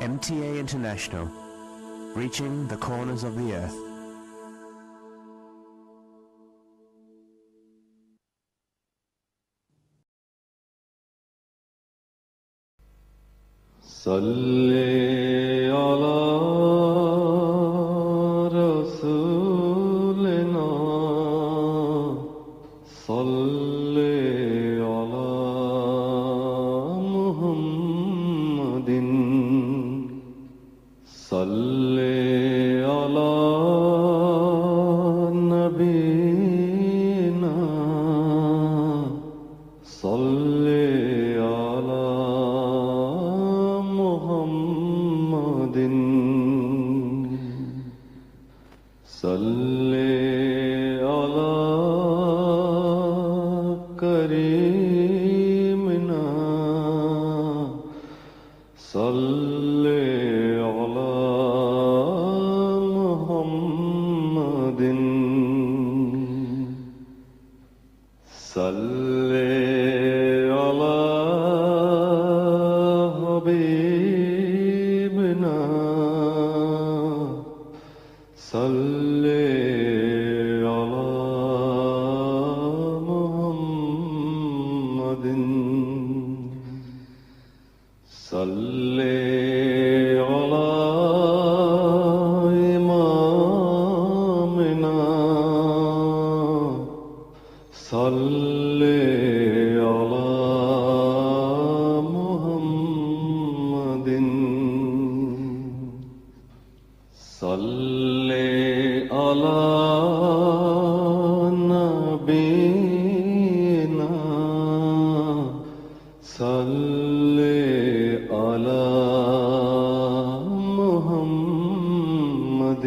MTA International, reaching the corners of the earth. صلی علی رسولنا صلی علی محمد صلی علی نبینا صلی علی محمد صلی علی کریمنا صلی علی محمد صلی علی حبیبنا صلی علی محمد صلی علی امامنا صلی علی محمد صلی علی نبینا صلی علی محمد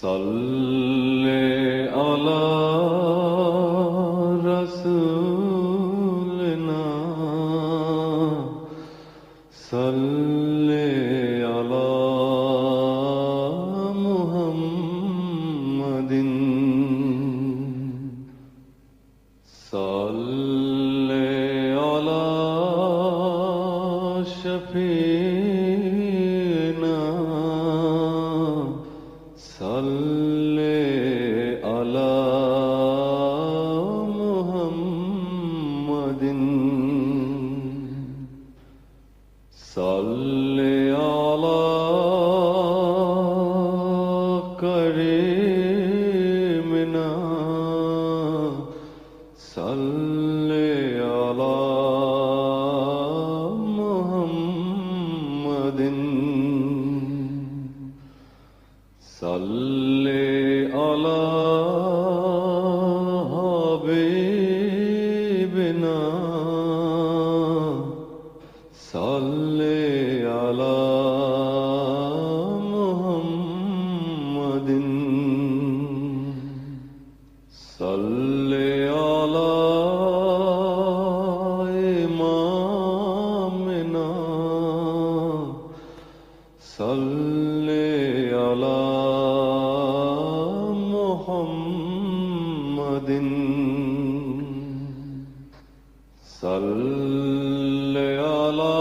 صلی علی رسولنا صلی علی محمد صلی علی شفیعنا صلی علی محمد صلی علی کریمنا صلی علی محمد صلی علی حبیبنا صلی علی محمد صلی علی امامنا صلی علی محمد صلی علی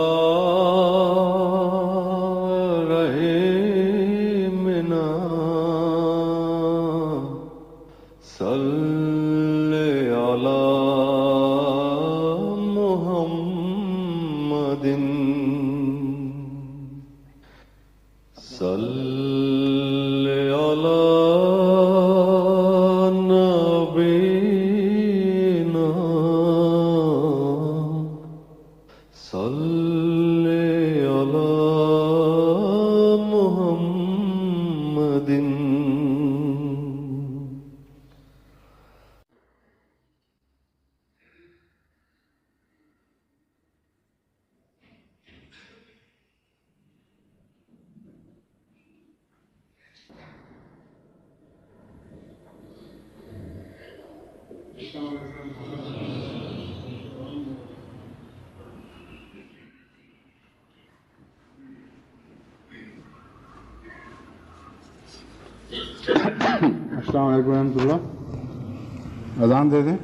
رحیمنا صلی علی محمد صلی علی نبینا صلی علی محمد السلام علیکم ورحمۃ اللہ. اذان دے دیں.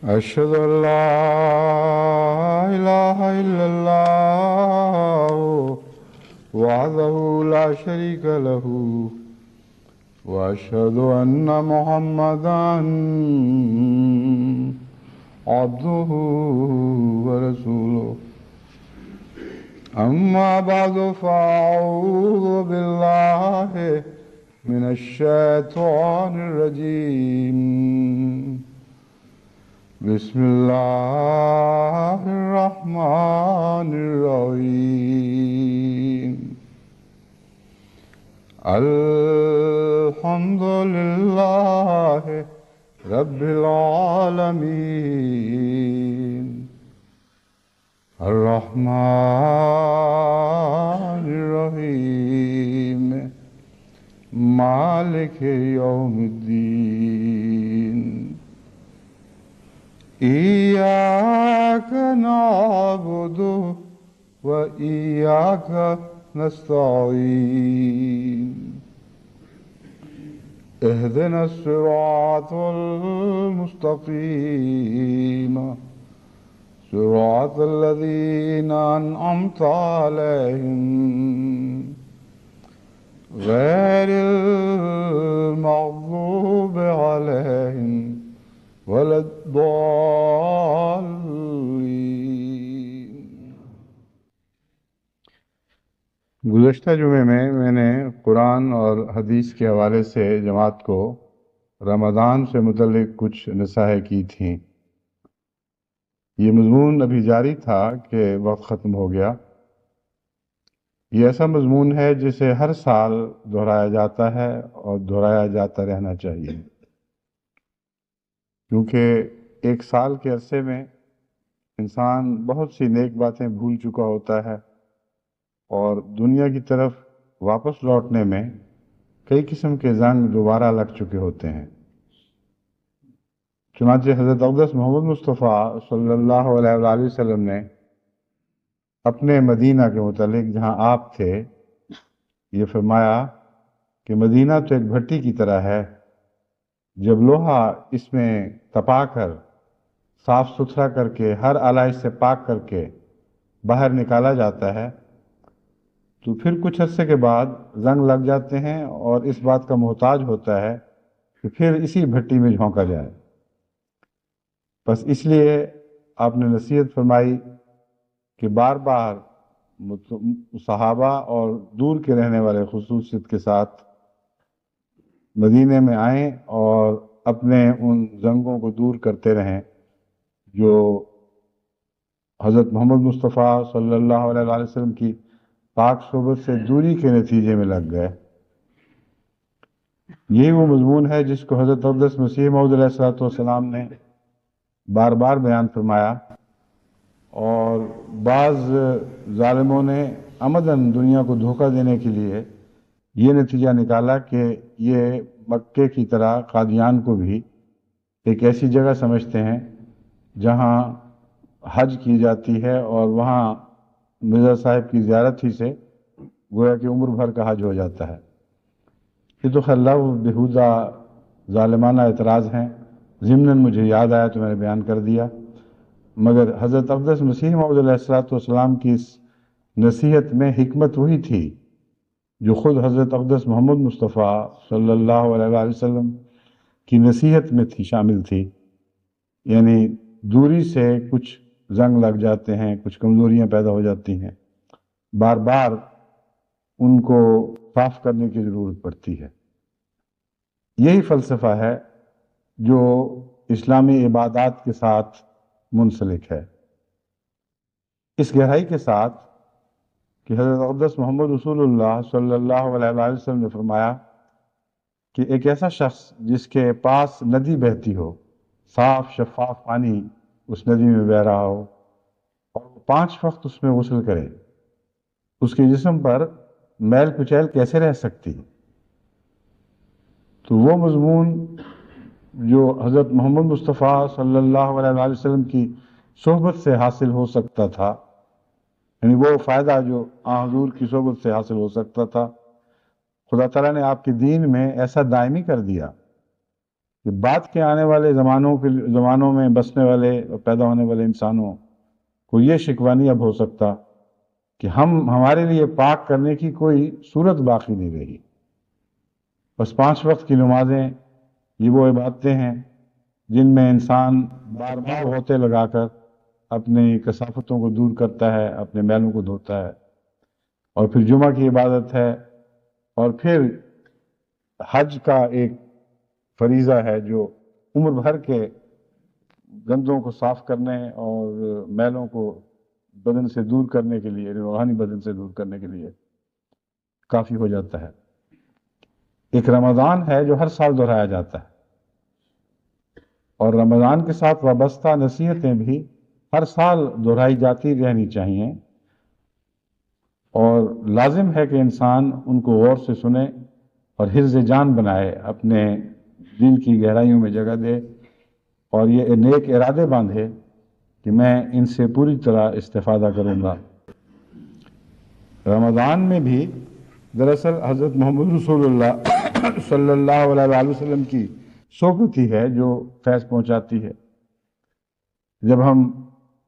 أشهد أن لا إله إلا الله وحده لا شريك له وأشهد أن محمدا عبده ورسوله أما بعد فأعوذ بالله من الشيطان الرجيم بسم الله الرحمن الرحيم الحمد لله رب العالمين الرحمن الرحيم مالك يوم الدين إياك نعبد وإياك نستعين اهدنا الصراط المستقيم صراط الذين أنعمت عليهم غير المغضوب عليهم ولا الضالين۔ گزشتہ جمعے میں نے قرآن اور حدیث کے حوالے سے جماعت کو رمضان سے متعلق کچھ نصائح کی تھیں۔ یہ مضمون ابھی جاری تھا کہ وقت ختم ہو گیا۔ یہ ایسا مضمون ہے جسے ہر سال دہرایا جاتا ہے اور دہرایا جاتا رہنا چاہیے، کیونکہ ایک سال کے عرصے میں انسان بہت سی نیک باتیں بھول چکا ہوتا ہے اور دنیا کی طرف واپس لوٹنے میں کئی قسم کے زنگ دوبارہ لگ چکے ہوتے ہیں۔ چنانچہ حضرت اقدس محمد مصطفیٰ صلی اللہ علیہ وآلہ وسلم نے اپنے مدینہ کے متعلق جہاں آپ تھے یہ فرمایا کہ مدینہ تو ایک بھٹی کی طرح ہے، جب لوہا اس میں تپا کر صاف ستھرا کر کے ہر آلائش سے پاک کر کے باہر نکالا جاتا ہے تو پھر کچھ عرصے کے بعد زنگ لگ جاتے ہیں اور اس بات کا محتاج ہوتا ہے کہ پھر اسی بھٹی میں جھونکا جائے۔ بس اس لیے آپ نے نصیحت فرمائی کہ بار بار صحابہ اور دور کے رہنے والے خصوصیت کے ساتھ مدینے میں آئیں اور اپنے ان زنگوں کو دور کرتے رہیں جو حضرت محمد مصطفیٰ صلی اللہ علیہ وآلہ وسلم کی پاک صحبت سے دوری کے نتیجے میں لگ گئے۔ یہی وہ مضمون ہے جس کو حضرت اقدس مسیح موعود علیہ السلام نے بار بار بیان فرمایا، اور بعض ظالموں نے عمداً دنیا کو دھوکہ دینے کے لیے یہ نتیجہ نکالا کہ یہ مکے کی طرح قادیان کو بھی ایک ایسی جگہ سمجھتے ہیں جہاں حج کی جاتی ہے اور وہاں مرزا صاحب کی زیارت ہی سے گویا کہ عمر بھر کا حج ہو جاتا ہے۔ یہ تو خیر لغو بیہودہ ظالمانہ اعتراض ہیں، ضمناً مجھے یاد آیا تو میں نے بیان کر دیا، مگر حضرت اقدس مسیح موعود علیہ السلام کی اس نصیحت میں حکمت وہی تھی جو خود حضرت اقدس محمد مصطفیٰ صلی اللہ علیہ وآلہ وسلم کی نصیحت میں تھی، شامل تھی۔ یعنی دوری سے کچھ زنگ لگ جاتے ہیں، کچھ کمزوریاں پیدا ہو جاتی ہیں، بار بار ان کو صاف کرنے کی ضرورت پڑتی ہے۔ یہی فلسفہ ہے جو اسلامی عبادات کے ساتھ منسلک ہے، اس گہرائی کے ساتھ کہ حضرت اقدس محمد رسول اللہ صلی اللہ علیہ وآلہ وسلم نے فرمایا کہ ایک ایسا شخص جس کے پاس ندی بہتی ہو، صاف شفاف پانی اس ندی میں بہہ رہا ہو، اور وہ 5 وقت اس میں غسل کرے، اس کے جسم پر میل کچیل کیسے رہ سکتی؟ تو وہ مضمون جو حضرت محمد مصطفیٰ صلی اللہ علیہ وآلہ وسلم کی صحبت سے حاصل ہو سکتا تھا، یعنی وہ فائدہ جو حضور کی صحبت سے حاصل ہو سکتا تھا، خدا تعالیٰ نے آپ کے دین میں ایسا دائمی کر دیا کہ بعد کے آنے والے زمانوں میں بسنے والے اور پیدا ہونے والے انسانوں کو یہ شکوہ نہیں اب ہو سکتا کہ ہمارے لیے پاک کرنے کی کوئی صورت باقی نہیں رہی. بس 5 وقت کی نمازیں یہ وہ عبادتیں ہیں جن میں انسان بار بار ہوتے لگا کر اپنی کثافتوں کو دور کرتا ہے، اپنے میلوں کو دھوتا ہے. اور پھر جمعہ کی عبادت ہے، اور پھر حج کا ایک فریضہ ہے جو عمر بھر کے گندوں کو صاف کرنے اور میلوں کو بدن سے دور کرنے کے لیے، روحانی بدن سے دور کرنے کے لیے کافی ہو جاتا ہے. ایک رمضان ہے جو ہر سال دہرایا جاتا ہے، اور رمضان کے ساتھ وابستہ نصیحتیں بھی ہر سال دہرائی جاتی رہنی چاہیے، اور لازم ہے کہ انسان ان کو غور سے سنے اور حفظ جان بنائے، اپنے دل کی گہرائیوں میں جگہ دے، اور یہ نیک ارادے باندھے کہ میں ان سے پوری طرح استفادہ کروں گا. رمضان میں بھی دراصل حضرت محمد رسول اللہ صلی اللہ علیہ وآلہ وسلم کی صحبت ہی ہے جو فیض پہنچاتی ہے. جب ہم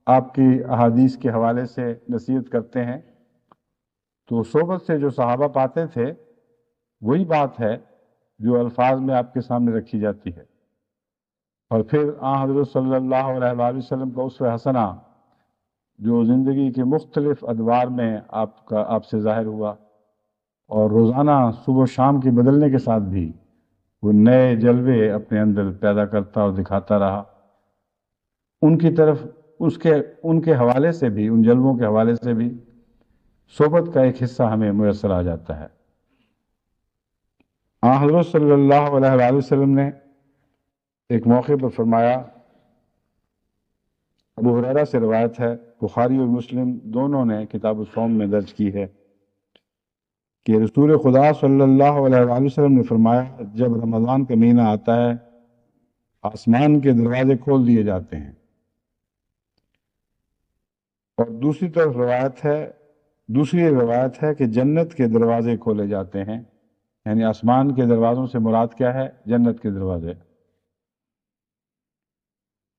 آپ کی احادیث کے حوالے سے نصیحت کرتے ہیں تو صحبت سے جو صحابہ پاتے تھے وہی بات ہے جو الفاظ میں آپ کے سامنے رکھی جاتی ہے. اور پھر حضرت صلی اللہ علیہ وآلہ وسلم کا اسوہ حسنہ جو زندگی کے مختلف ادوار میں آپ سے ظاہر ہوا، اور روزانہ صبح و شام کے بدلنے کے ساتھ بھی وہ نئے جلوے اپنے اندر پیدا کرتا اور دکھاتا رہا. ان کی طرف ان کے حوالے سے بھی، ان جلووں کے حوالے سے بھی صحبت کا ایک حصہ ہمیں میسر آ جاتا ہے. حضرت صلی اللہ علیہ وآلہ وسلم نے ایک موقع پر فرمایا، ابو ہریرہ سے روایت ہے، بخاری اور مسلم دونوں نے کتاب الصوم میں درج کی ہے، کہ رسول خدا صلی اللہ علیہ وآلہ وسلم نے فرمایا، جب رمضان کا مہینہ آتا ہے آسمان کے دروازے کھول دیے جاتے ہیں. اور دوسری روایت ہے کہ جنت کے دروازے کھولے جاتے ہیں. یعنی آسمان کے دروازوں سے مراد کیا ہے؟ جنت کے دروازے.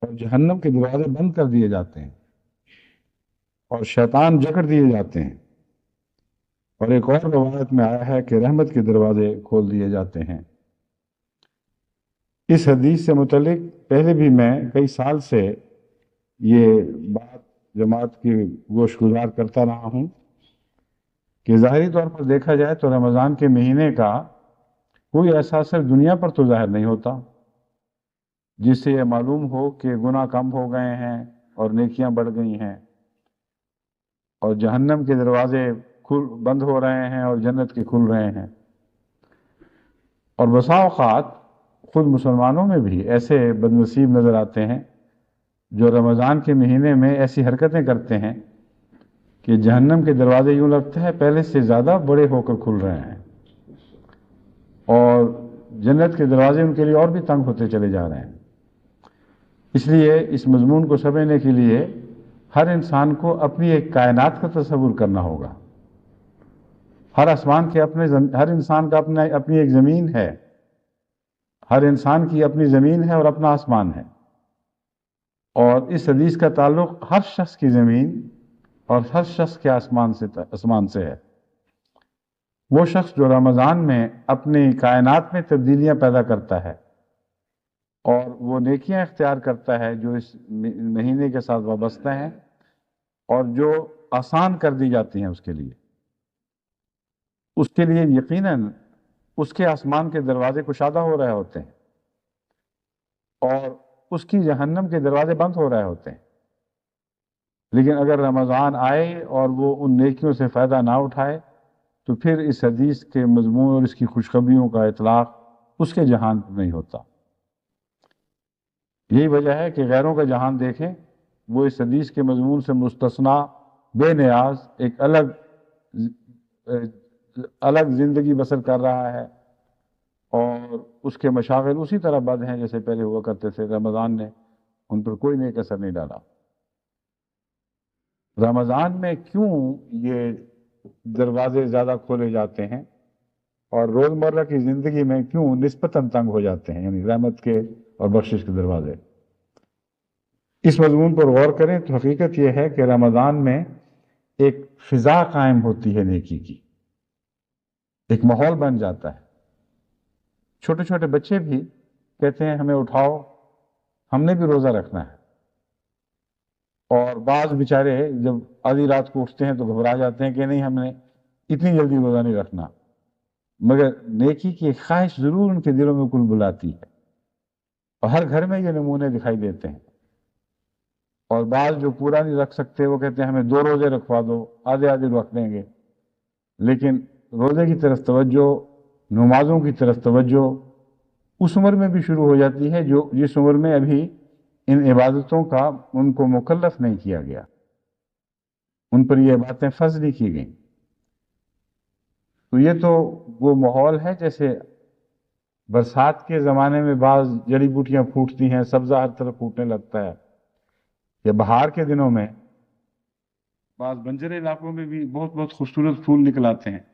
اور جہنم کے دروازے بند کر دیے جاتے ہیں اور شیطان جکڑ دیے جاتے ہیں. اور ایک اور روایت میں آیا ہے کہ رحمت کے دروازے کھول دیے جاتے ہیں. اس حدیث سے متعلق پہلے بھی میں کئی سال سے یہ بات جماعت کی گوش گزار کرتا رہا ہوں کہ ظاہری طور پر دیکھا جائے تو رمضان کے مہینے کا کوئی ایسا اثر دنیا پر تو ظاہر نہیں ہوتا جس سے یہ معلوم ہو کہ گناہ کم ہو گئے ہیں اور نیکیاں بڑھ گئی ہیں، اور جہنم کے دروازے بند ہو رہے ہیں اور جنت کے کھل رہے ہیں. اور بسا اوقات خود مسلمانوں میں بھی ایسے بد نصیب نظر آتے ہیں جو رمضان کے مہینے میں ایسی حرکتیں کرتے ہیں کہ جہنم کے دروازے یوں لگتا ہے پہلے سے زیادہ بڑے ہو کر کھل رہے ہیں، اور جنت کے دروازے ان کے لیے اور بھی تنگ ہوتے چلے جا رہے ہیں. اس لیے اس مضمون کو سمجھنے کے لیے ہر انسان کو اپنی ایک کائنات کا تصور کرنا ہوگا. ہر انسان کا اپنی ایک زمین ہے، ہر انسان کی اپنی زمین ہے اور اپنا آسمان ہے. اور اس حدیث کا تعلق ہر شخص کی زمین اور ہر شخص کے آسمان سے ہے. وہ شخص جو رمضان میں اپنی کائنات میں تبدیلیاں پیدا کرتا ہے اور وہ نیکیاں اختیار کرتا ہے جو اس مہینے کے ساتھ وابستہ ہیں اور جو آسان کر دی جاتی ہیں اس کے لیے یقیناً اس کے آسمان کے دروازے کشادہ ہو رہے ہوتے ہیں اور اس کی جہنم کے دروازے بند ہو رہے ہوتے ہیں. لیکن اگر رمضان آئے اور وہ ان نیکیوں سے فائدہ نہ اٹھائے تو پھر اس حدیث کے مضمون اور اس کی خوشخبریوں کا اطلاق اس کے جہان پر نہیں ہوتا. یہی وجہ ہے کہ غیروں کا جہان دیکھیں، وہ اس حدیث کے مضمون سے مستثنا، بے نیاز ایک الگ زندگی بسر کر رہا ہے، اور اس کے مشاغل اسی طرح بد ہیں جیسے پہلے ہوا کرتے تھے. رمضان نے ان پر کوئی نیک اثر نہیں ڈالا. رمضان میں کیوں یہ دروازے زیادہ کھولے جاتے ہیں؟ اور روزمرہ کی زندگی میں کیوں نسبتاً تنگ ہو جاتے ہیں، یعنی رحمت کے اور بخشش کے دروازے۔ اس مضمون پر غور کریں تو حقیقت یہ ہے کہ رمضان میں ایک فضا قائم ہوتی ہے نیکی کی، ایک ماحول بن جاتا ہے۔ چھوٹے چھوٹے بچے بھی کہتے ہیں ہمیں اٹھاؤ، ہم نے بھی روزہ رکھنا ہے، اور بعض بیچارے جب آدھی رات کو اٹھتے ہیں تو گھبرا جاتے ہیں کہ نہیں ہم نے اتنی جلدی روزہ نہیں رکھنا، مگر نیکی کی ایک خواہش ضرور ان کے دلوں میں کل بلاتی ہے، اور ہر گھر میں یہ نمونے دکھائی دیتے ہیں۔ اور بعض جو پورا نہیں رکھ سکتے وہ کہتے ہیں ہمیں 2 روزے رکھوا دو، آدھے آدھے رکھ لیں گے، لیکن روزے کی طرف توجہ، نمازوں کی طرف توجہ اس عمر میں بھی شروع ہو جاتی ہے جس عمر میں ابھی ان عبادتوں کا ان کو مکلف نہیں کیا گیا، ان پر یہ باتیں فرض نہیں کی گئیں۔ تو یہ تو وہ ماحول ہے جیسے برسات کے زمانے میں بعض جڑی بوٹیاں پھوٹتی ہیں، سبزہ ہر طرف پھوٹنے لگتا ہے، یا بہار کے دنوں میں بعض بنجر علاقوں میں بھی بہت بہت خوبصورت پھول نکل آتے ہیں۔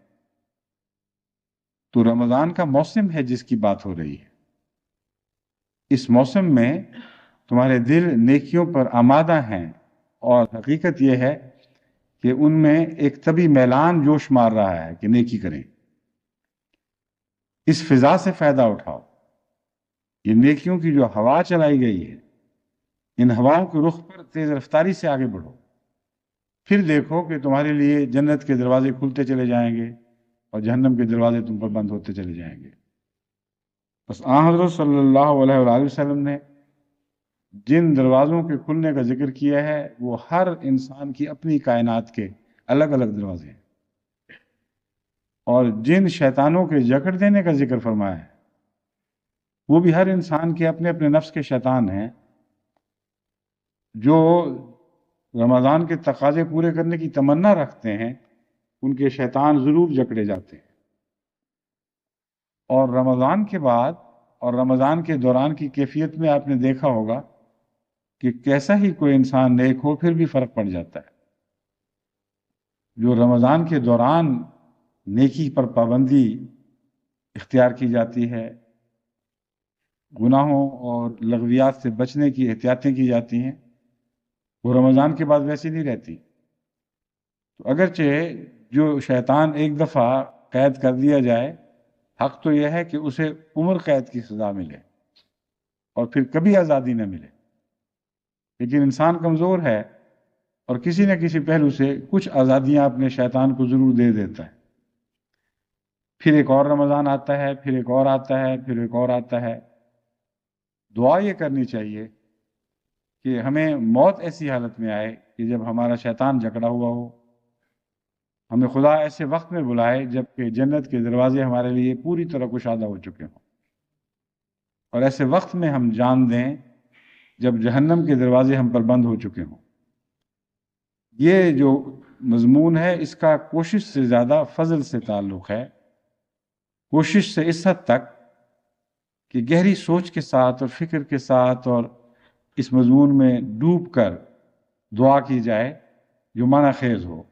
تو رمضان کا موسم ہے جس کی بات ہو رہی ہے۔ اس موسم میں تمہارے دل نیکیوں پر آمادہ ہیں، اور حقیقت یہ ہے کہ ان میں ایک طبی میلان جوش مار رہا ہے کہ نیکی کریں۔ اس فضا سے فائدہ اٹھاؤ۔ یہ نیکیوں کی جو ہوا چلائی گئی ہے، ان ہواؤں کے رخ پر تیز رفتاری سے آگے بڑھو، پھر دیکھو کہ تمہارے لیے جنت کے دروازے کھلتے چلے جائیں گے اور جہنم کے دروازے تم پر بند ہوتے چلے جائیں گے۔ بس حضرت صلی اللہ علیہ وآلہ وسلم نے جن دروازوں کے کھلنے کا ذکر کیا ہے وہ ہر انسان کی اپنی کائنات کے الگ الگ دروازے ہیں، اور جن شیطانوں کے جکڑ دینے کا ذکر فرمایا ہے وہ بھی ہر انسان کے اپنے اپنے نفس کے شیطان ہیں، جو رمضان کے تقاضے پورے کرنے کی تمنا رکھتے ہیں ان کے شیطان ضرور جکڑے جاتے ہیں۔ اور رمضان کے بعد اور رمضان کے دوران کی کیفیت میں آپ نے دیکھا ہوگا کہ کیسا ہی کوئی انسان نیک ہو پھر بھی فرق پڑ جاتا ہے۔ جو رمضان کے دوران نیکی پر پابندی اختیار کی جاتی ہے، گناہوں اور لغویات سے بچنے کی احتیاطیں کی جاتی ہیں، وہ رمضان کے بعد ویسی نہیں رہتی۔ تو اگرچہ جو شیطان ایک دفعہ قید کر دیا جائے، حق تو یہ ہے کہ اسے عمر قید کی سزا ملے اور پھر کبھی آزادی نہ ملے، لیکن انسان کمزور ہے اور کسی نہ کسی پہلو سے کچھ آزادیاں اپنے شیطان کو ضرور دے دیتا ہے۔ پھر ایک اور رمضان آتا ہے، پھر ایک اور آتا ہے، پھر ایک اور آتا ہے۔ دعا یہ کرنی چاہیے کہ ہمیں موت ایسی حالت میں آئے کہ جب ہمارا شیطان جکڑا ہوا ہو، ہمیں خدا ایسے وقت میں بلائے جب کہ جنت کے دروازے ہمارے لیے پوری طرح کشادہ ہو چکے ہوں، اور ایسے وقت میں ہم جان دیں جب جہنم کے دروازے ہم پر بند ہو چکے ہوں۔ یہ جو مضمون ہے اس کا کوشش سے زیادہ فضل سے تعلق ہے، کوشش سے اس حد تک کہ گہری سوچ کے ساتھ اور فکر کے ساتھ اور اس مضمون میں ڈوب کر دعا کی جائے جو معنی خیز ہو،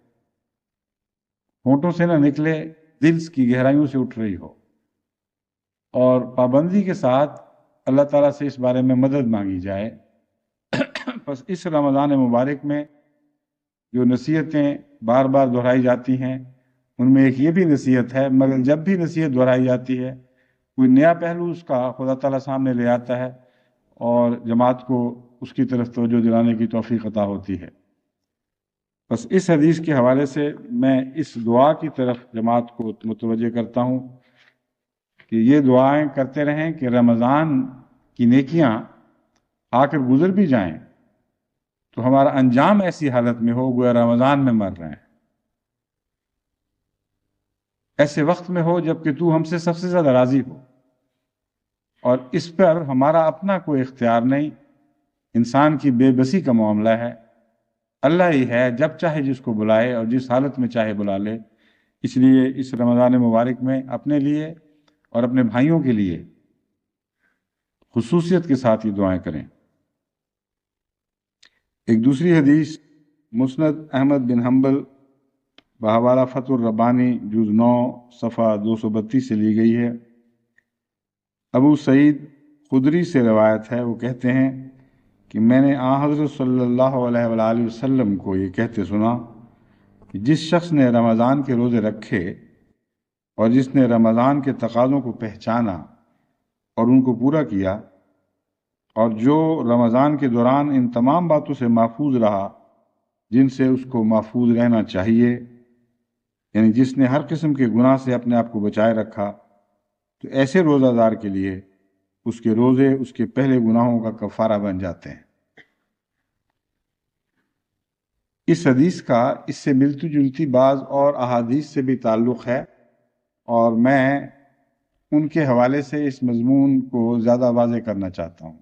ہونٹوں سے نہ نکلے، دل کی گہرائیوں سے اٹھ رہی ہو، اور پابندی کے ساتھ اللہ تعالیٰ سے اس بارے میں مدد مانگی جائے۔ بس اس رمضان مبارک میں جو نصیحتیں بار بار دہرائی جاتی ہیں ان میں ایک یہ بھی نصیحت ہے، مگر جب بھی نصیحت دہرائی جاتی ہے کوئی نیا پہلو اس کا خدا تعالیٰ سامنے لے آتا ہے اور جماعت کو اس کی طرف توجہ دلانے کی توفیق عطا ہوتی ہے۔ بس اس حدیث کے حوالے سے میں اس دعا کی طرف جماعت کو متوجہ کرتا ہوں کہ یہ دعائیں کرتے رہیں کہ رمضان کی نیکیاں آ کر گزر بھی جائیں تو ہمارا انجام ایسی حالت میں ہو گویا رمضان میں مر رہے ہیں، ایسے وقت میں ہو جب کہ تو ہم سے سب سے زیادہ راضی ہو، اور اس پر ہمارا اپنا کوئی اختیار نہیں، انسان کی بے بسی کا معاملہ ہے، اللہ ہی ہے جب چاہے جس کو بلائے اور جس حالت میں چاہے بلا لے۔ اس لیے اس رمضان مبارک میں اپنے لیے اور اپنے بھائیوں کے لیے خصوصیت کے ساتھ یہ دعائیں کریں۔ ایک دوسری حدیث مسند احمد بن حنبل بحوالہ فتح الربانی جز 9 صفحہ 232 سے لی گئی ہے۔ ابو سعید خدری سے روایت ہے، وہ کہتے ہیں کہ میں نے حضرت صلی اللہ علیہ وآلہ وسلم کو یہ کہتے سنا کہ جس شخص نے رمضان کے روزے رکھے اور جس نے رمضان کے تقاضوں کو پہچانا اور ان کو پورا کیا، اور جو رمضان کے دوران ان تمام باتوں سے محفوظ رہا جن سے اس کو محفوظ رہنا چاہیے، یعنی جس نے ہر قسم کے گناہ سے اپنے آپ کو بچائے رکھا، تو ایسے روزہ دار کے لیے اس کے روزے اس کے پہلے گناہوں کا کفارہ بن جاتے ہیں۔ اس حدیث کا اس سے ملتی جلتی بعض اور احادیث سے بھی تعلق ہے، اور میں ان کے حوالے سے اس مضمون کو زیادہ واضح کرنا چاہتا ہوں۔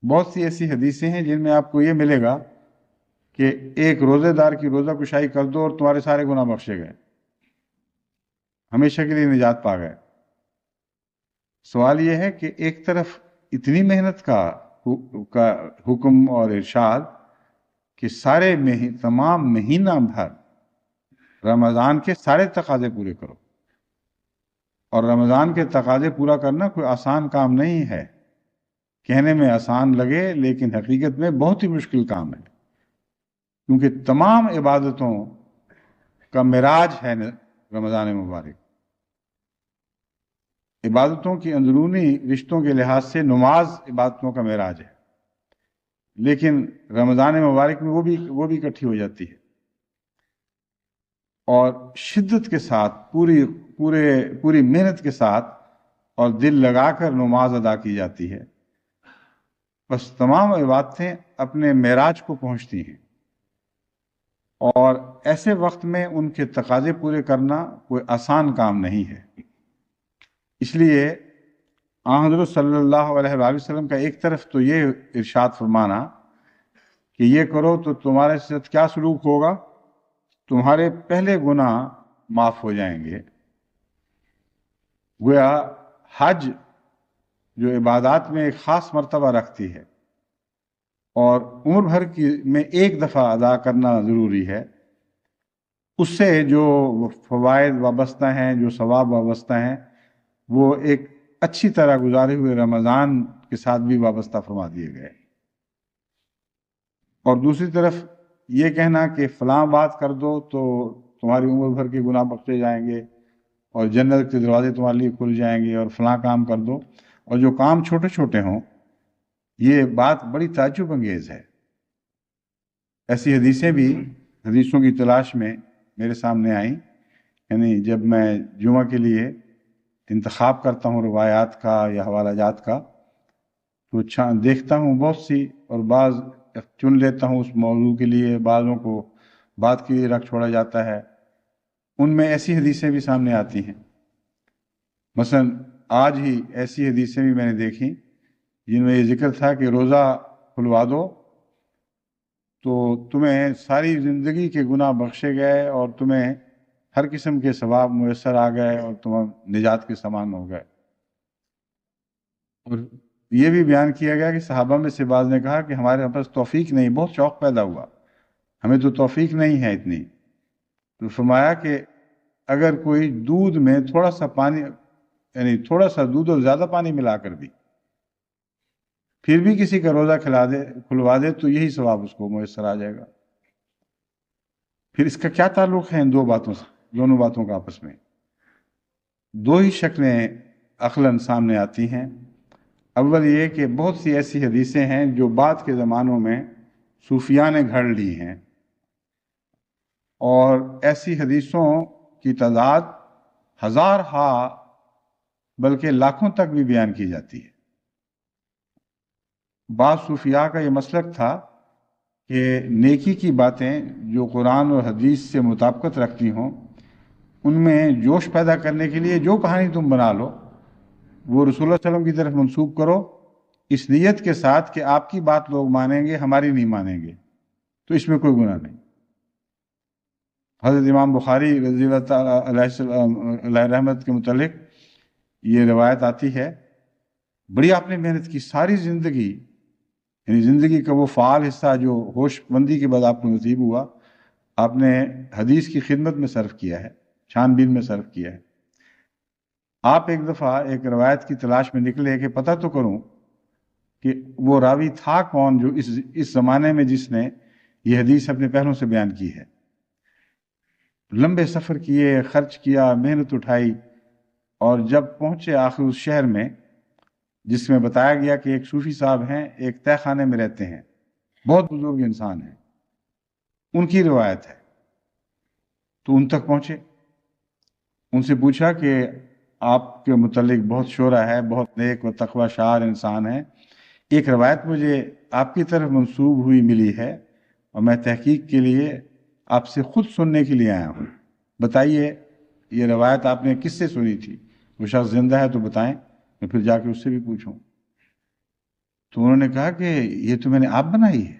بہت سی ایسی حدیثیں ہیں جن میں آپ کو یہ ملے گا کہ ایک روزے دار کی روزہ کشائی کر دو اور تمہارے سارے گناہ بخشے گئے، ہمیشہ کے لیے نجات پا گئے۔ سوال یہ ہے کہ ایک طرف اتنی محنت کا حکم اور ارشاد کہ تمام مہینہ بھر رمضان کے سارے تقاضے پورے کرو، اور رمضان کے تقاضے پورا کرنا کوئی آسان کام نہیں ہے، کہنے میں آسان لگے لیکن حقیقت میں بہت ہی مشکل کام ہے، کیونکہ تمام عبادتوں کا معراج ہے رمضان مبارک۔ عبادتوں کی اندرونی رشتوں کے لحاظ سے نماز عبادتوں کا معراج ہے، لیکن رمضان مبارک میں وہ بھی اکٹھی ہو جاتی ہے، اور شدت کے ساتھ پوری محنت کے ساتھ اور دل لگا کر نماز ادا کی جاتی ہے۔ بس تمام عبادتیں اپنے معراج کو پہنچتی ہیں، اور ایسے وقت میں ان کے تقاضے پورے کرنا کوئی آسان کام نہیں ہے۔ اس لیے حضرت صلی اللہ علیہ وآلہ وسلم کا ایک طرف تو یہ ارشاد فرمانا کہ یہ کرو تو تمہارے ساتھ کیا سلوک ہوگا، تمہارے پہلے گناہ معاف ہو جائیں گے۔ گویا حج جو عبادات میں ایک خاص مرتبہ رکھتی ہے اور عمر بھر میں ایک دفعہ ادا کرنا ضروری ہے، اس سے جو فوائد وابستہ ہیں، جو ثواب وابستہ ہیں، وہ ایک اچھی طرح گزارے ہوئے رمضان کے ساتھ بھی وابستہ فرما دیے گئے۔ اور دوسری طرف یہ کہنا کہ فلاں بات کر دو تو تمہاری عمر بھر کے گناہ بخشے جائیں گے اور جنت کے دروازے تمہارے لیے کھل جائیں گے، اور فلاں کام کر دو، اور جو کام چھوٹے چھوٹے ہوں، یہ بات بڑی تعجب انگیز ہے۔ ایسی حدیثیں بھی حدیثوں کی تلاش میں میرے سامنے آئیں، یعنی جب میں جمعہ کے لیے انتخاب کرتا ہوں روایات کا یا حوالہ جات کا، تو دیکھتا ہوں بہت سی، اور بعض چن لیتا ہوں اس موضوع کے لیے، بعضوں کو بات کے لیے رکھ چھوڑا جاتا ہے۔ ان میں ایسی حدیثیں بھی سامنے آتی ہیں، مثلا آج ہی ایسی حدیثیں بھی میں نے دیکھی جن میں یہ ذکر تھا کہ روزہ کھلوا دو تو تمہیں ساری زندگی کے گناہ بخشے گئے اور تمہیں ہر قسم کے ثواب میسر آ گئے اور تم نجات کے سامان ہو گئے۔ اور یہ بھی بیان کیا گیا کہ صحابہ میں سے بعض نے کہا کہ ہمارے پاس توفیق نہیں، بہت شوق پیدا ہوا، ہمیں تو توفیق نہیں ہے اتنی۔ تو فرمایا کہ اگر کوئی دودھ میں تھوڑا سا پانی، یعنی تھوڑا سا دودھ اور زیادہ پانی ملا کر بھی پھر بھی کسی کا روزہ کھلوا دے تو یہی ثواب اس کو میسر آ جائے گا۔ پھر اس کا کیا تعلق ہے ان دونوں باتوں کا آپس میں؟ دو ہی شکلیں عقلاً سامنے آتی ہیں۔ اول یہ کہ بہت سی ایسی حدیثیں ہیں جو بعد کے زمانوں میں صوفیاء نے گھڑ لی ہیں، اور ایسی حدیثوں کی تعداد ہزار بلکہ لاکھوں تک بھی بیان کی جاتی ہے۔ بعض صوفیاء کا یہ مسلک تھا کہ نیکی کی باتیں جو قرآن اور حدیث سے مطابقت رکھتی ہوں، ان میں جوش پیدا کرنے کے لیے جو کہانی تم بنا لو وہ رسول اللہ صلی اللہ علیہ وسلم کی طرف منسوب کرو، اس نیت کے ساتھ کہ آپ کی بات لوگ مانیں گے، ہماری نہیں مانیں گے، تو اس میں کوئی گناہ نہیں۔ حضرت امام بخاری رضی اللہ تعالیٰ علیہ رحمت کے متعلق یہ روایت آتی ہے، بڑی آپ نے محنت کی، ساری زندگی، یعنی زندگی کا وہ فعال حصہ جو ہوش مندی کے بعد آپ کو نصیب ہوا، آپ نے حدیث کی خدمت میں صرف کیا ہے، چھان بین میں صرف کیا ہے۔ آپ ایک دفعہ ایک روایت کی تلاش میں نکلے کہ پتہ تو کروں کہ وہ راوی تھا کون جو اس زمانے میں جس نے یہ حدیث اپنے پہلوں سے بیان کی ہے۔ لمبے سفر کیے، خرچ کیا، محنت اٹھائی، اور جب پہنچے آخر اس شہر میں جس میں بتایا گیا کہ ایک صوفی صاحب ہیں، ایک تہہ خانے میں رہتے ہیں، بہت بزرگ انسان ہیں، ان کی روایت ہے، تو ان تک پہنچے، ان سے پوچھا کہ آپ کے متعلق بہت شعرا ہے، بہت نیک و تقوی شعار انسان ہیں، ایک روایت مجھے آپ کی طرف منسوب ہوئی ملی ہے اور میں تحقیق کے لیے آپ سے خود سننے کے لیے آیا ہوں، بتائیے یہ روایت آپ نے کس سے سنی تھی؟ وہ شخص زندہ ہے تو بتائیں، میں پھر جا کے اس سے بھی پوچھوں۔ تو انہوں نے کہا کہ یہ تو میں نے آپ بنائی ہے۔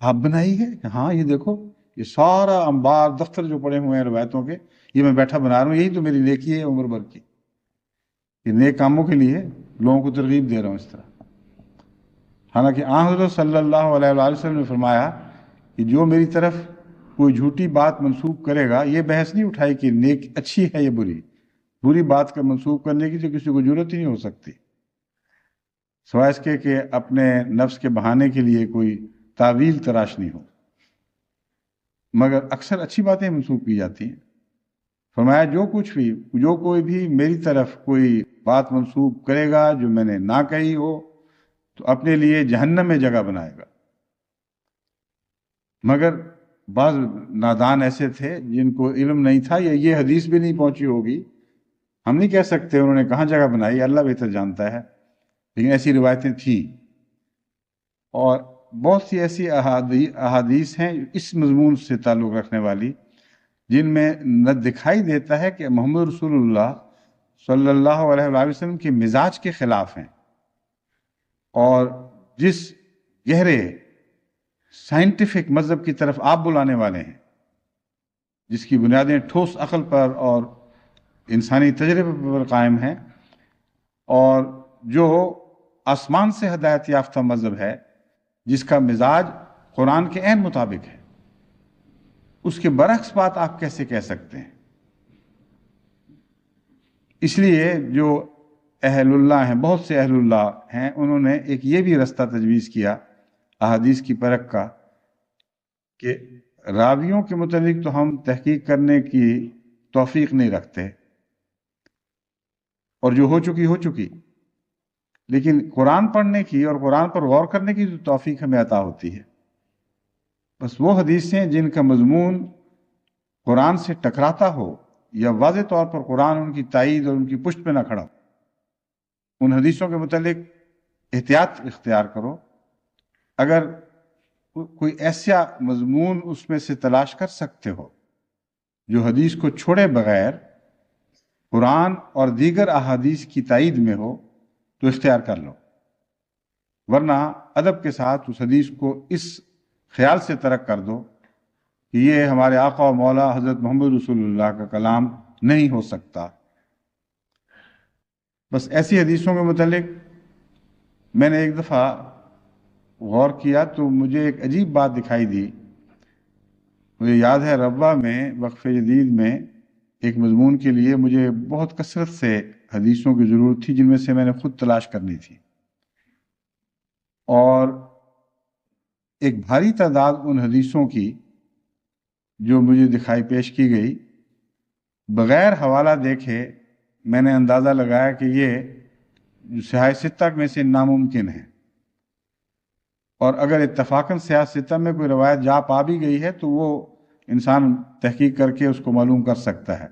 آپ بنائی ہے؟ کہ ہاں، یہ دیکھو، یہ سارا انبار دفتر جو پڑے ہوئے ہیں روایتوں کے، یہ میں بیٹھا بنا رہا ہوں، یہی تو میری نیکی ہے عمر بھر کی، یہ نیک کاموں کے لیے لوگوں کو ترغیب دے رہا ہوں اس طرح۔ حالانکہ آن حضرت صلی اللہ علیہ وآلہ وسلم نے فرمایا کہ جو میری طرف کوئی جھوٹی بات منسوب کرے گا، یہ بحث نہیں اٹھائی کہ نیک اچھی ہے یا بری بات کا منسوب کرنے کی تو کسی کو ضرورت ہی نہیں ہو سکتی، سوائے اس کے کہ اپنے نفس کے بہانے کے لیے کوئی تعویل تراشنی ہو، مگر اکثر اچھی باتیں منسوب کی جاتی ہیں۔ فرمایا جو کوئی بھی میری طرف کوئی بات منسوب کرے گا جو میں نے نہ کہی ہو تو اپنے لیے جہنم میں جگہ بنائے گا۔ مگر بعض نادان ایسے تھے جن کو علم نہیں تھا یا یہ حدیث بھی نہیں پہنچی ہوگی، ہم نہیں کہہ سکتے انہوں نے کہاں جگہ بنائی، اللہ بہتر جانتا ہے، لیکن ایسی روایتیں تھیں۔ اور بہت سی ایسی احادیث ہیں اس مضمون سے تعلق رکھنے والی جن میں نہ دکھائی دیتا ہے کہ محمد رسول اللہ صلی اللہ علیہ وآلہ وسلم کے مزاج کے خلاف ہیں، اور جس گہرے سائنٹیفک مذہب کی طرف آپ بلانے والے ہیں، جس کی بنیادیں ٹھوس عقل پر اور انسانی تجربے پر قائم ہیں، اور جو آسمان سے ہدایت یافتہ مذہب ہے جس کا مزاج قرآن کے عین مطابق ہے، اس کے برعکس بات آپ کیسے کہہ سکتے ہیں؟ اس لیے جو اہل اللہ ہیں، بہت سے اہل اللہ ہیں، انہوں نے ایک یہ بھی رستہ تجویز کیا احادیث کی پرکھ کا کہ راویوں کے متعلق تو ہم تحقیق کرنے کی توفیق نہیں رکھتے، اور جو ہو چکی، لیکن قرآن پڑھنے کی اور قرآن پر غور کرنے کی جو توفیق ہمیں عطا ہوتی ہے، بس وہ حدیثیں جن کا مضمون قرآن سے ٹکراتا ہو یا واضح طور پر قرآن ان کی تائید اور ان کی پشت پہ نہ کھڑا ہو، ان حدیثوں کے متعلق احتیاط اختیار کرو۔ اگر کوئی ایسا مضمون اس میں سے تلاش کر سکتے ہو جو حدیث کو چھوڑے بغیر قرآن اور دیگر احادیث کی تائید میں ہو تو اختیار کر لو، ورنہ ادب کے ساتھ اس حدیث کو اس خیال سے ترک کر دو کہ یہ ہمارے آقا و مولا حضرت محمد رسول اللہ کا کلام نہیں ہو سکتا۔ بس ایسی حدیثوں کے متعلق میں نے ایک دفعہ غور کیا تو مجھے ایک عجیب بات دکھائی دی۔ مجھے یاد ہے ربوہ میں وقف جدید میں ایک مضمون کے لیے مجھے بہت کثرت سے حدیثوں کی ضرورت تھی جن میں سے میں نے خود تلاش کرنی تھی، اور ایک بھاری تعداد ان حدیثوں کی جو مجھے دکھائی پیش کی گئی، بغیر حوالہ دیکھے میں نے اندازہ لگایا کہ یہ صحاح ستہ میں سے ناممکن ہے، اور اگر اتفاقاً صحاح ستہ میں کوئی روایت جا پا بھی گئی ہے تو وہ انسان تحقیق کر کے اس کو معلوم کر سکتا ہے۔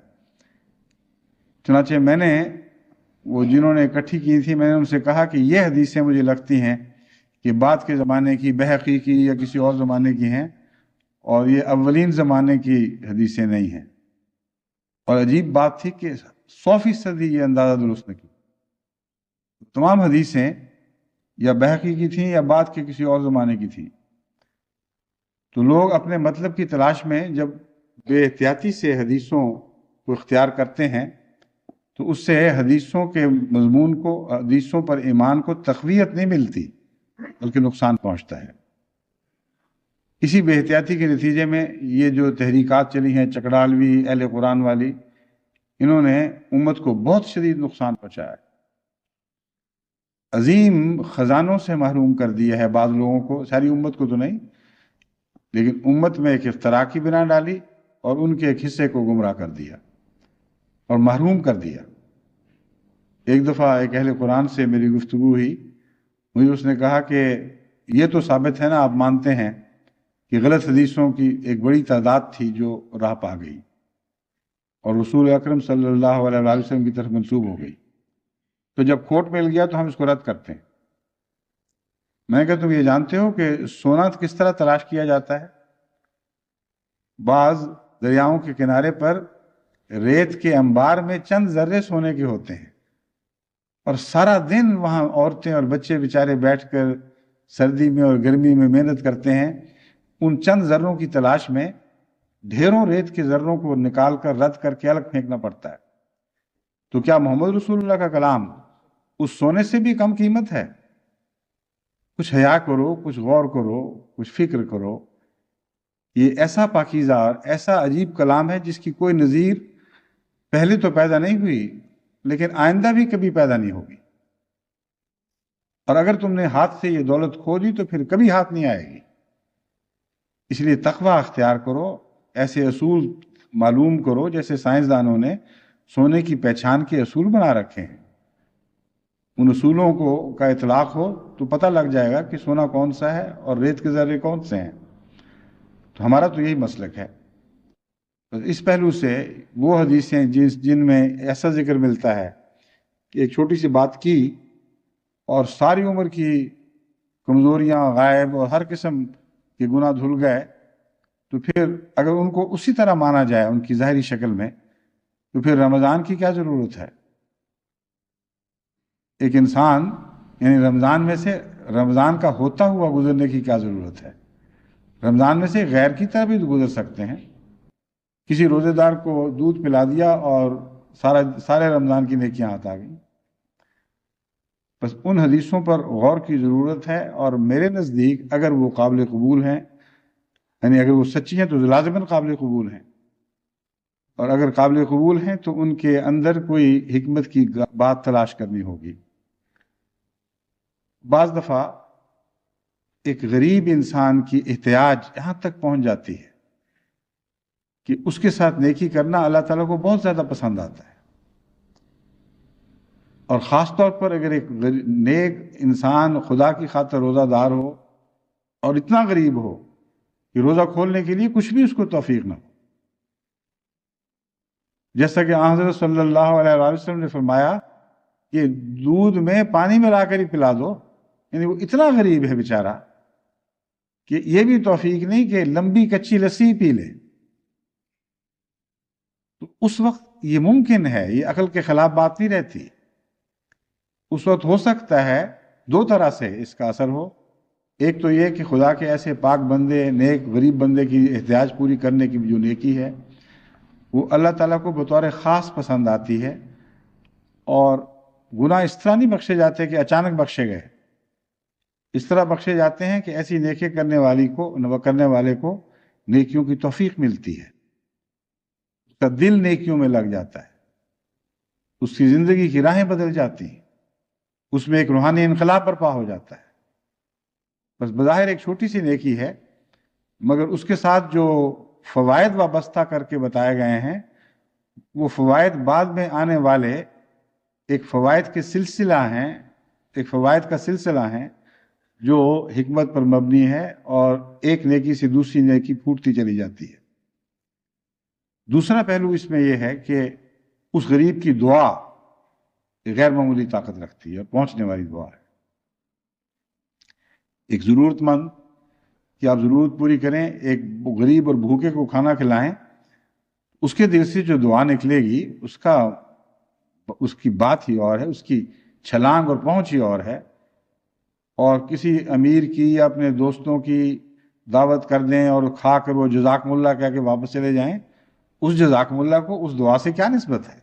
چنانچہ میں نے وہ جنہوں نے اکٹھی کی تھی، میں نے ان سے کہا کہ یہ حدیثیں مجھے لگتی ہیں کہ بعد کے زمانے کی، بہقی کی یا کسی اور زمانے کی ہیں، اور یہ اولین زمانے کی حدیثیں نہیں ہیں۔ اور عجیب بات تھی کہ 100% یہ اندازہ درست نہ کی، تمام حدیثیں یا بہقی کی تھیں یا بعد کے کسی اور زمانے کی تھیں۔ تو لوگ اپنے مطلب کی تلاش میں جب بے احتیاطی سے حدیثوں کو اختیار کرتے ہیں تو اس سے حدیثوں کے مضمون کو، حدیثوں پر ایمان کو تقویت نہیں ملتی بلکہ نقصان پہنچتا ہے۔ اسی بے احتیاطی کے نتیجے میں یہ جو تحریکات چلی ہیں چکڑالوی اہل قرآن والی، انہوں نے امت کو بہت شدید نقصان پہنچایا ہے، عظیم خزانوں سے محروم کر دیا ہے بعض لوگوں کو، ساری امت کو تو نہیں، لیکن امت میں ایک افتراء کی بنا ڈالی اور ان کے ایک حصے کو گمراہ کر دیا اور محروم کر دیا۔ ایک دفعہ ایک اہل قرآن سے میری گفتگو ہوئی، مجھے اس نے کہا کہ یہ تو ثابت ہے نا، آپ مانتے ہیں کہ غلط حدیثوں کی ایک بڑی تعداد تھی جو راہ پا گئی اور رسول اکرم صلی اللہ علیہ وسلم کی طرف منسوب ہو گئی، تو جب کھوٹ مل گیا تو ہم اس کو رد کرتے ہیں۔ میں نے کہا تم یہ جانتے ہو کہ سونا کس طرح تلاش کیا جاتا ہے؟ بعض دریاؤں کے کنارے پر ریت کے انبار میں چند ذرے سونے کے ہوتے ہیں، اور سارا دن وہاں عورتیں اور بچے بیچارے بیٹھ کر سردی میں اور گرمی میں محنت کرتے ہیں ان چند ذروں کی تلاش میں، ڈھیروں ریت کے ذروں کو نکال کر رد کر کے الگ پھینکنا پڑتا ہے۔ تو کیا محمد رسول اللہ کا کلام اس سونے سے بھی کم قیمت ہے؟ کچھ حیا کرو، کچھ غور کرو، کچھ فکر کرو۔ یہ ایسا پاکیزہ اور ایسا عجیب کلام ہے جس کی کوئی نظیر پہلے تو پیدا نہیں ہوئی، لیکن آئندہ بھی کبھی پیدا نہیں ہوگی، اور اگر تم نے ہاتھ سے یہ دولت کھو دی تو پھر کبھی ہاتھ نہیں آئے گی۔ اس لیے تقوی اختیار کرو، ایسے اصول معلوم کرو جیسے سائنسدانوں نے سونے کی پہچان کے اصول بنا رکھے ہیں۔ ان اصولوں کا اطلاق ہو تو پتہ لگ جائے گا کہ سونا کون سا ہے اور ریت کے ذرے کون سے ہیں۔ تو ہمارا تو یہی مسلک ہے۔ اس پہلو سے وہ حدیثیں جن میں ایسا ذکر ملتا ہے کہ ایک چھوٹی سی بات کی اور ساری عمر کی کمزوریاں غائب اور ہر قسم کے گناہ دھل گئے، تو پھر اگر ان کو اسی طرح مانا جائے ان کی ظاہری شکل میں، تو پھر رمضان کی کیا ضرورت ہے؟ ایک انسان یعنی رمضان میں سے رمضان کا ہوتا ہوا گزرنے کی کیا ضرورت ہے؟ رمضان میں سے غیر کی طرح بھی گزر سکتے ہیں۔ کسی روزے دار کو دودھ پلا دیا اور سارے رمضان کی نیکیاں ہاتھ آ گئیں۔ بس ان حدیثوں پر غور کی ضرورت ہے، اور میرے نزدیک اگر وہ قابل قبول ہیں، یعنی اگر وہ سچی ہیں تو لازماً قابل قبول ہیں، اور اگر قابل قبول ہیں تو ان کے اندر کوئی حکمت کی بات تلاش کرنی ہوگی۔ بعض دفعہ ایک غریب انسان کی احتیاج یہاں تک پہنچ جاتی ہے کہ اس کے ساتھ نیکی کرنا اللہ تعالیٰ کو بہت زیادہ پسند آتا ہے، اور خاص طور پر اگر ایک نیک انسان خدا کی خاطر روزہ دار ہو اور اتنا غریب ہو کہ روزہ کھولنے کے لیے کچھ بھی اس کو توفیق نہ ہو۔ جیسا کہ حضرت صلی اللہ علیہ وسلم نے فرمایا کہ دودھ میں پانی ملا کر ہی پلا دو، یعنی وہ اتنا غریب ہے بیچارہ کہ یہ بھی توفیق نہیں کہ لمبی کچی لسی پی لے۔ تو اس وقت یہ ممکن ہے، یہ عقل کے خلاف بات نہیں رہتی۔ اس وقت ہو سکتا ہے دو طرح سے اس کا اثر ہو، ایک تو یہ کہ خدا کے ایسے پاک بندے، نیک غریب بندے کی احتیاج پوری کرنے کی جو نیکی ہے وہ اللہ تعالیٰ کو بطور خاص پسند آتی ہے، اور گناہ اس طرح نہیں بخشے جاتے کہ اچانک بخشے گئے، اس طرح بخشے جاتے ہیں کہ ایسی نیکی کرنے والے کو نیکیوں کی توفیق ملتی ہے، اس کا دل نیکیوں میں لگ جاتا ہے، اس کی زندگی کی راہیں بدل جاتی ہیں، اس میں ایک روحانی انقلاب برپا ہو جاتا ہے۔ بس بظاہر ایک چھوٹی سی نیکی ہے، مگر اس کے ساتھ جو فوائد وابستہ کر کے بتائے گئے ہیں وہ فوائد بعد میں آنے والے ایک فوائد کا سلسلہ ہیں جو حکمت پر مبنی ہے، اور ایک نیکی سے دوسری نیکی پھوٹتی چلی جاتی ہے۔ دوسرا پہلو اس میں یہ ہے کہ اس غریب کی دعا غیر معمولی طاقت رکھتی ہے اور پہنچنے والی دعا ہے۔ ایک ضرورت مند کہ آپ ضرورت پوری کریں، ایک غریب اور بھوکے کو کھانا کھلائیں، اس کے دل سے جو دعا نکلے گی اس کی بات ہی اور ہے، اس کی چھلانگ اور پہنچ ہی اور ہے۔ اور کسی امیر کی یا اپنے دوستوں کی دعوت کر دیں اور کھا کر وہ جزاکم اللہ کہہ کے واپس چلے جائیں، اس جزاکم اللہ کو اس دعا سے کیا نسبت ہے؟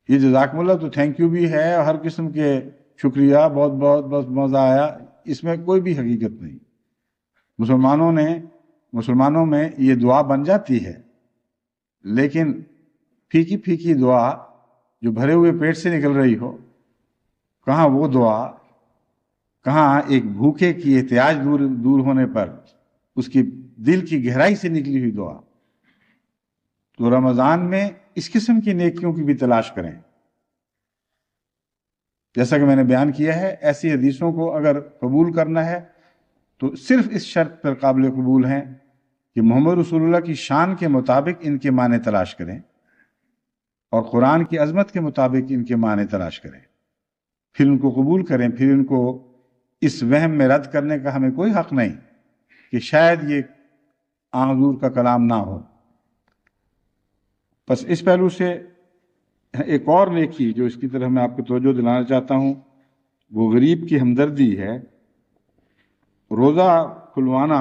یہ جزاکم اللہ تو تھینک یو بھی ہے، اور ہر قسم کے شکریہ، بہت بہت بس مزہ آیا، اس میں کوئی بھی حقیقت نہیں۔ مسلمانوں میں یہ دعا بن جاتی ہے، لیکن پھیکی پھیکی دعا جو بھرے ہوئے پیٹ سے نکل رہی ہو، کہاں وہ دعا، کہاں ایک بھوکے کی احتیاج دور ہونے پر اس کی دل کی گہرائی سے نکلی ہوئی دعا۔ تو رمضان میں اس قسم کی نیکیوں کی بھی تلاش کریں۔ جیسا کہ میں نے بیان کیا ہے، ایسی حدیثوں کو اگر قبول کرنا ہے تو صرف اس شرط پر قابل قبول ہیں کہ محمد رسول اللہ کی شان کے مطابق ان کے معنی تلاش کریں اور قرآن کی عظمت کے مطابق ان کے معنی تلاش کریں، پھر ان کو قبول کریں۔ پھر ان کو اس وہم میں رد کرنے کا ہمیں کوئی حق نہیں کہ شاید یہ آن حضور کا کلام نہ ہو۔ بس اس پہلو سے ایک اور نیکی جو اس کی طرف میں آپ کو توجہ دلانا چاہتا ہوں، وہ غریب کی ہمدردی ہے۔ روزہ کھلوانا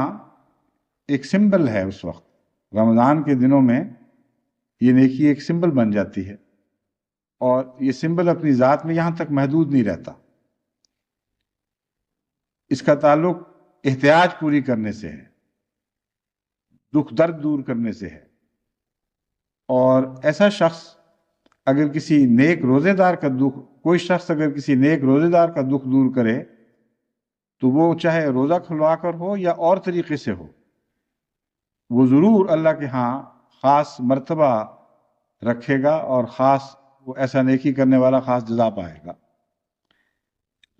ایک سمبل ہے، اس وقت رمضان کے دنوں میں یہ نیکی ایک سمبل بن جاتی ہے، اور یہ سمبل اپنی ذات میں یہاں تک محدود نہیں رہتا، اس کا تعلق احتیاج پوری کرنے سے ہے، دکھ درد دور کرنے سے ہے۔ اور ایسا شخص اگر کسی نیک روزے دار کا دکھ دور کرے تو وہ چاہے روزہ کھلوا کر ہو یا اور طریقے سے ہو، وہ ضرور اللہ کے ہاں خاص مرتبہ رکھے گا اور وہ ایسا نیکی کرنے والا خاص جزا پائے گا۔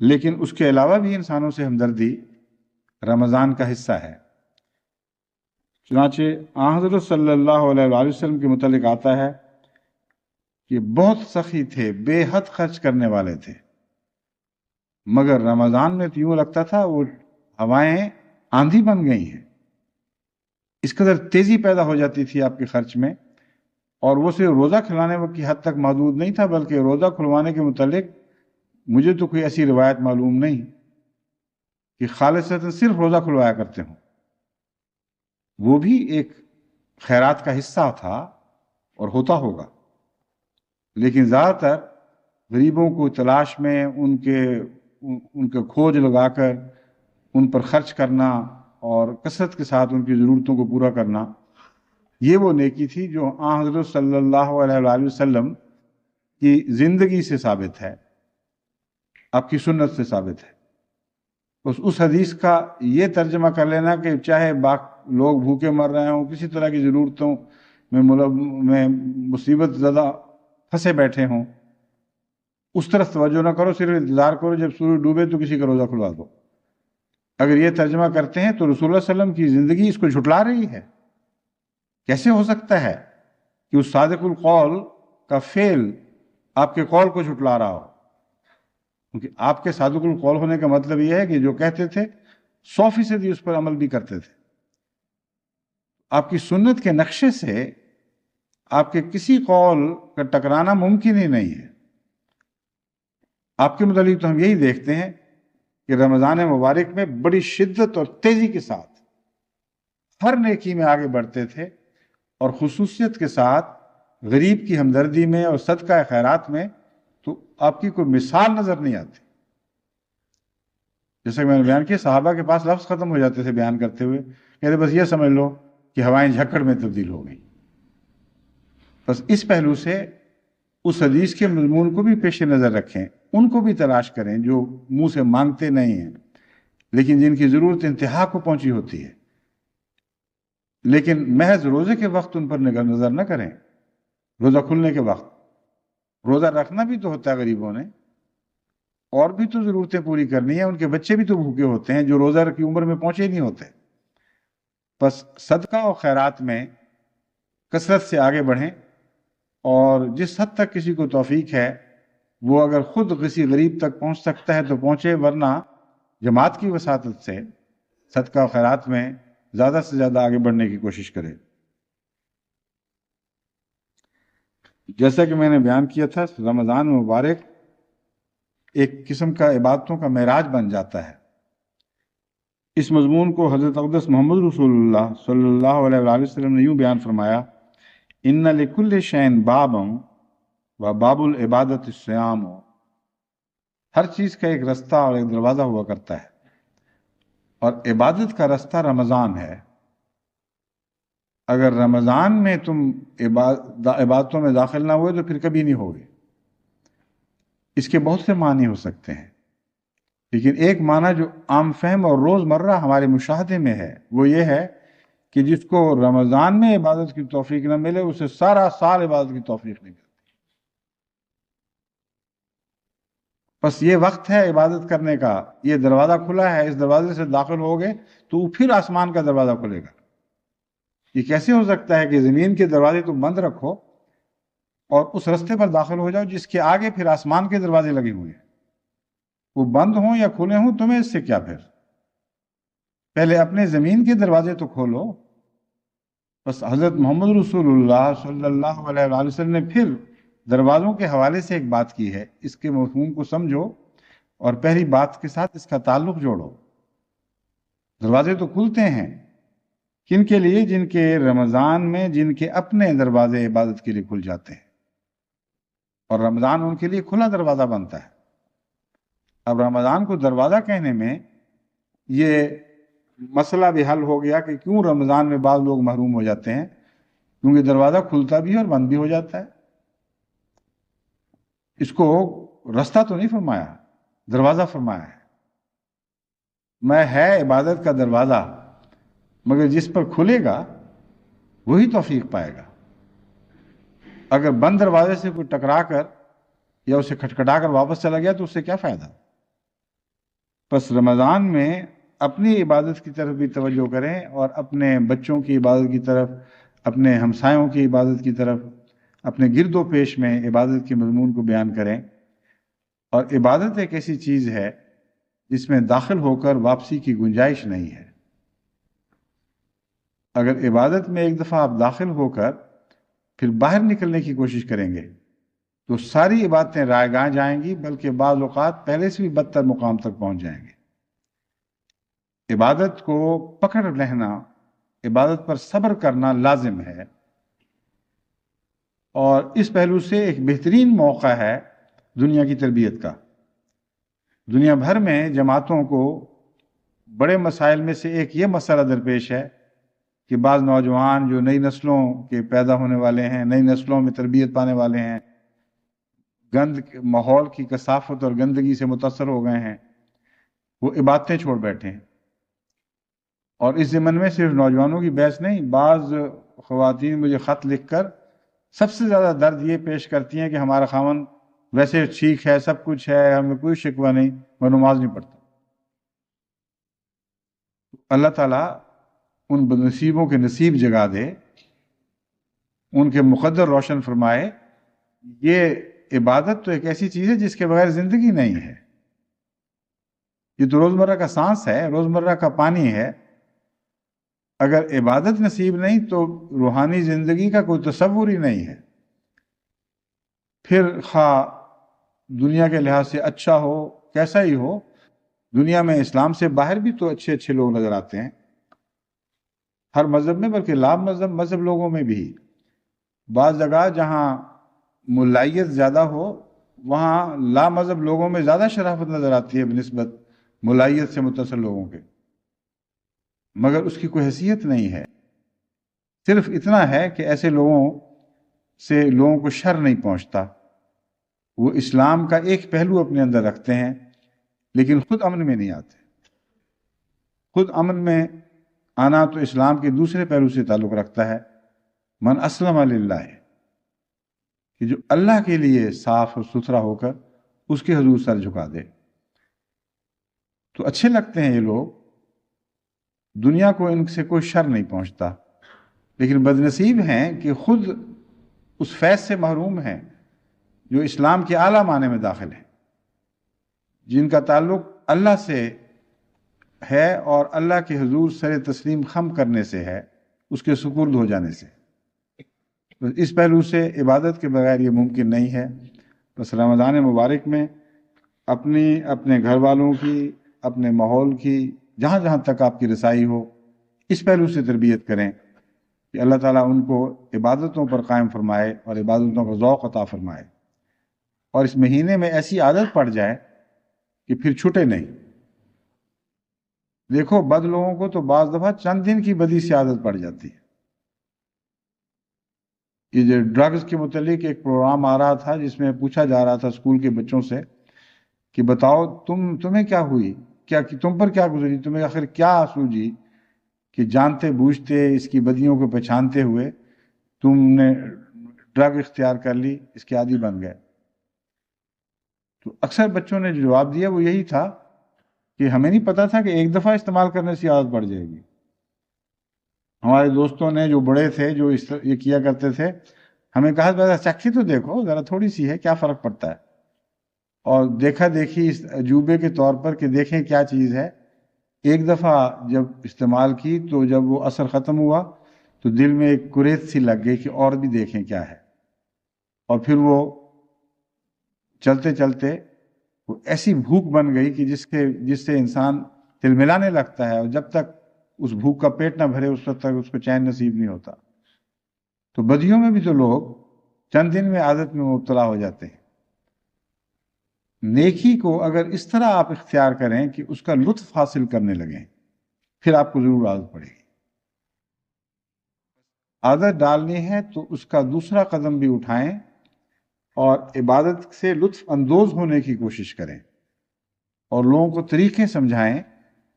لیکن اس کے علاوہ بھی انسانوں سے ہمدردی رمضان کا حصہ ہے۔ چنانچہ آن حضرت صلی اللہ علیہ وآلہ وسلم کے متعلق آتا ہے کہ بہت سخی تھے، بے حد خرچ کرنے والے تھے، مگر رمضان میں تو یوں لگتا تھا وہ ہوائیں آندھی بن گئی ہیں، اس قدر تیزی پیدا ہو جاتی تھی آپ کے خرچ میں۔ اور وہ صرف روزہ کھلانے کی حد تک محدود نہیں تھا، بلکہ روزہ کھلوانے کے متعلق مجھے تو کوئی ایسی روایت معلوم نہیں کہ خالصتاً صرف روزہ کھلوایا کرتے ہوں۔ وہ بھی ایک خیرات کا حصہ تھا اور ہوتا ہوگا، لیکن زیادہ تر غریبوں کو تلاش میں ان کے کھوج لگا کر ان پر خرچ کرنا اور کثرت کے ساتھ ان کی ضرورتوں کو پورا کرنا، یہ وہ نیکی تھی جو آن حضرت صلی اللہ علیہ وآلہ وسلم کی زندگی سے ثابت ہے، آپ کی سنت سے ثابت ہے۔ اس حدیث کا یہ ترجمہ کر لینا کہ چاہے لوگ بھوکے مر رہے ہوں، کسی طرح کی ضرورتوں میں مصیبت زدہ پھنسے بیٹھے ہوں، اس طرف توجہ نہ کرو، صرف انتظار کرو جب سورج ڈوبے تو کسی کا روزہ کھلوا دو۔ اگر یہ ترجمہ کرتے ہیں تو رسول اللہ صلی اللہ علیہ وسلم کی زندگی اس کو جھٹلا رہی ہے۔ کیسے ہو سکتا ہے کہ اس صادق القول کا فعل آپ کے قول کو جھٹلا رہا ہو؟ کیونکہ آپ کے صادق القول ہونے کا مطلب یہ ہے کہ جو کہتے تھے 100% اس پر عمل بھی کرتے تھے۔ آپ کی سنت کے نقشے سے آپ کے کسی قول کا ٹکرانا ممکن ہی نہیں ہے۔ آپ کے متعلق تو ہم یہی دیکھتے ہیں کہ رمضان مبارک میں بڑی شدت اور تیزی کے ساتھ ہر نیکی میں آگے بڑھتے تھے، اور خصوصیت کے ساتھ غریب کی ہمدردی میں اور صدقہ خیرات میں تو آپ کی کوئی مثال نظر نہیں آتی۔ جیسا کہ میں نے بیان کیا، صحابہ کے پاس لفظ ختم ہو جاتے تھے بیان کرتے ہوئے، کہتے بس یہ سمجھ لو کہ ہوائیں جھکڑ میں تبدیل ہو گئیں۔ بس اس پہلو سے اس حدیث کے مضمون کو بھی پیش نظر رکھیں، ان کو بھی تلاش کریں جو منہ سے مانگتے نہیں ہیں لیکن جن کی ضرورت انتہا کو پہنچی ہوتی ہے، لیکن محض روزے کے وقت ان پر نظر نہ کریں۔ روزہ کھلنے کے وقت روزہ رکھنا بھی تو ہوتا ہے غریبوں نے، اور بھی تو ضرورتیں پوری کرنی ہیں، ان کے بچے بھی تو بھوکے ہوتے ہیں جو روزہ کی عمر میں پہنچے ہی نہیں ہوتے۔ بس صدقہ و خیرات میں کثرت سے آگے بڑھیں، اور جس حد تک کسی کو توفیق ہے وہ اگر خود کسی غریب تک پہنچ سکتا ہے تو پہنچے، ورنہ جماعت کی وساطت سے صدقہ و خیرات میں زیادہ سے زیادہ آگے بڑھنے کی کوشش کرے۔ جیسا کہ میں نے بیان کیا تھا، رمضان مبارک ایک قسم کا عبادتوں کا معراج بن جاتا ہے۔ اس مضمون کو حضرت اقدس محمد رسول اللہ صلی اللہ علیہ وآلہ وسلم نے یوں بیان فرمایا: ان لکل شین بابا و باب العبادت الصیام۔ ہر چیز کا ایک رستہ اور ایک دروازہ ہوا کرتا ہے، اور عبادت کا رستہ رمضان ہے. اگر رمضان میں تم عبادتوں میں داخل نہ ہوئے تو پھر کبھی نہیں ہوگے. اس کے بہت سے معنی ہو سکتے ہیں، لیکن ایک معنی جو عام فہم اور روزمرہ ہمارے مشاہدے میں ہے وہ یہ ہے کہ جس کو رمضان میں عبادت کی توفیق نہ ملے اسے سارا سال عبادت کی توفیق نہیں ملتی. بس یہ وقت ہے عبادت کرنے کا، یہ دروازہ کھلا ہے، اس دروازے سے داخل ہوگے تو پھر آسمان کا دروازہ کھلے گا. یہ کیسے ہو سکتا ہے کہ زمین کے دروازے تم بند رکھو اور اس رستے پر داخل ہو جاؤ جس کے آگے پھر آسمان کے دروازے لگے ہوئے ہیں؟ وہ بند ہوں یا کھلے ہوں تمہیں اس سے کیا؟ پھر پہلے اپنے زمین کے دروازے تو کھولو. بس حضرت محمد رسول اللہ صلی اللہ علیہ وآلہ وسلم نے پھر دروازوں کے حوالے سے ایک بات کی ہے، اس کے مفہوم کو سمجھو اور پہلی بات کے ساتھ اس کا تعلق جوڑو. دروازے تو کھلتے ہیں کن کے لیے؟ جن کے رمضان میں جن کے اپنے دروازے عبادت کے لیے کھل جاتے ہیں اور رمضان ان کے لیے کھلا دروازہ بنتا ہے. اب رمضان کو دروازہ کہنے میں یہ مسئلہ بھی حل ہو گیا کہ کیوں رمضان میں بعض لوگ محروم ہو جاتے ہیں، کیونکہ دروازہ کھلتا بھی ہے اور بند بھی ہو جاتا ہے. اس کو رستہ تو نہیں فرمایا، دروازہ فرمایا ہے. میں ہے عبادت کا دروازہ، مگر جس پر کھلے گا وہی توفیق پائے گا. اگر بند دروازے سے کوئی ٹکرا کر یا اسے کھٹکھٹا کر واپس چلا گیا تو اس سے کیا فائدہ؟ بس رمضان میں اپنی عبادت کی طرف بھی توجہ کریں اور اپنے بچوں کی عبادت کی طرف، اپنے ہمسایوں کی عبادت کی طرف، اپنے گرد و پیش میں عبادت کے مضمون کو بیان کریں. اور عبادت ایک ایسی چیز ہے جس میں داخل ہو کر واپسی کی گنجائش نہیں ہے. اگر عبادت میں ایک دفعہ آپ داخل ہو کر پھر باہر نکلنے کی کوشش کریں گے تو ساری عبادتیں رائے گاہ جائیں گی، بلکہ بعض اوقات پہلے سے بھی بدتر مقام تک پہنچ جائیں گے. عبادت کو پکڑ رہنا، عبادت پر صبر کرنا لازم ہے، اور اس پہلو سے ایک بہترین موقع ہے دنیا کی تربیت کا. دنیا بھر میں جماعتوں کو بڑے مسائل میں سے ایک یہ مسئلہ درپیش ہے کہ بعض نوجوان جو نئی نسلوں کے پیدا ہونے والے ہیں، نئی نسلوں میں تربیت پانے والے ہیں، ماحول کی کثافت اور گندگی سے متاثر ہو گئے ہیں، وہ عبادتیں چھوڑ بیٹھے ہیں. اور اس ضمن میں صرف نوجوانوں کی بحث نہیں، بعض خواتین مجھے خط لکھ کر سب سے زیادہ درد یہ پیش کرتی ہیں کہ ہمارا خاوند ویسے ٹھیک ہے، سب کچھ ہے، ہمیں کوئی شکوہ نہیں، میں نماز نہیں پڑھتا. اللہ تعالیٰ ان بدنصیبوں کے نصیب جگا دے، ان کے مقدر روشن فرمائے. یہ عبادت تو ایک ایسی چیز ہے جس کے بغیر زندگی نہیں ہے. یہ تو روزمرہ کا سانس ہے، روزمرہ کا پانی ہے. اگر عبادت نصیب نہیں تو روحانی زندگی کا کوئی تصور ہی نہیں ہے. پھر خواہ دنیا کے لحاظ سے اچھا ہو، کیسا ہی ہو، دنیا میں اسلام سے باہر بھی تو اچھے اچھے لوگ نظر آتے ہیں، ہر مذہب میں، بلکہ لا مذہب لوگوں میں بھی. بعض جگہ جہاں ملائیت زیادہ ہو وہاں لا مذہب لوگوں میں زیادہ شرافت نظر آتی ہے بنسبت ملائیت سے متصل لوگوں کے، مگر اس کی کوئی حیثیت نہیں ہے. صرف اتنا ہے کہ ایسے لوگوں سے لوگوں کو شر نہیں پہنچتا. وہ اسلام کا ایک پہلو اپنے اندر رکھتے ہیں لیکن خود امن میں نہیں آتے. خود امن میں آنا تو اسلام کے دوسرے پہلو سے تعلق رکھتا ہے، من اسلم للہ، کہ جو اللہ کے لیے صاف اور ستھرا ہو کر اس کے حضور سر جھکا دے. تو اچھے لگتے ہیں یہ لوگ، دنیا کو ان سے کوئی شر نہیں پہنچتا، لیکن بدنصیب ہیں کہ خود اس فیض سے محروم ہیں جو اسلام کے اعلیٰ معنی میں داخل ہیں، جن کا تعلق اللہ سے ہے اور اللہ کے حضور سر تسلیم خم کرنے سے ہے، اس کے سپرد ہو جانے سے. اس پہلو سے عبادت کے بغیر یہ ممکن نہیں ہے. بس رمضان مبارک میں اپنے گھر والوں کی، اپنے ماحول کی، جہاں جہاں تک آپ کی رسائی ہو، اس پہلو سے تربیت کریں کہ اللہ تعالیٰ ان کو عبادتوں پر قائم فرمائے اور عبادتوں کا ذوق عطا فرمائے، اور اس مہینے میں ایسی عادت پڑ جائے کہ پھر چھوٹے نہیں. دیکھو بد لوگوں کو تو بعض دفعہ چند دن کی بدی سے عادت پڑ جاتی ہے. یہ جو ڈرگز کے متعلق ایک پروگرام آ رہا تھا جس میں پوچھا جا رہا تھا اسکول کے بچوں سے کہ بتاؤ تمہیں کیا ہوئی، تم پر کیا گزری، تمہیں آخر کیا سوجی کہ جانتے بوجھتے اس کی بدیوں کو پہچانتے ہوئے تم نے ڈرگ اختیار کر لی، اس کے عادی بن گئے. تو اکثر بچوں نے جو جواب دیا وہ یہی تھا کہ ہمیں نہیں پتا تھا کہ ایک دفعہ استعمال کرنے سے عادت پڑ جائے گی. ہمارے دوستوں نے جو بڑے تھے جو یہ کیا کرتے تھے ہمیں کہا ذرا چکھی تو دیکھو، ذرا تھوڑی سی ہے، کیا فرق پڑتا ہے. اور دیکھا دیکھی اس عجوبے کے طور پر کہ دیکھیں کیا چیز ہے. ایک دفعہ جب استعمال کی تو جب وہ اثر ختم ہوا تو دل میں ایک کریز سی لگ گئی کہ اور بھی دیکھیں کیا ہے. اور پھر وہ چلتے چلتے وہ ایسی بھوک بن گئی کہ جس سے انسان تلملانے لگتا ہے، اور جب تک اس بھوک کا پیٹ نہ بھرے اس وقت تک اس کو چین نصیب نہیں ہوتا. تو بدیوں میں بھی تو لوگ چند دن میں عادت میں مبتلا ہو جاتے ہیں. نیکی کو اگر اس طرح آپ اختیار کریں کہ اس کا لطف حاصل کرنے لگیں پھر آپ کو ضرور عادت پڑے گی. عادت ڈالنی ہے تو اس کا دوسرا قدم بھی اٹھائیں اور عبادت سے لطف اندوز ہونے کی کوشش کریں اور لوگوں کو طریقے سمجھائیں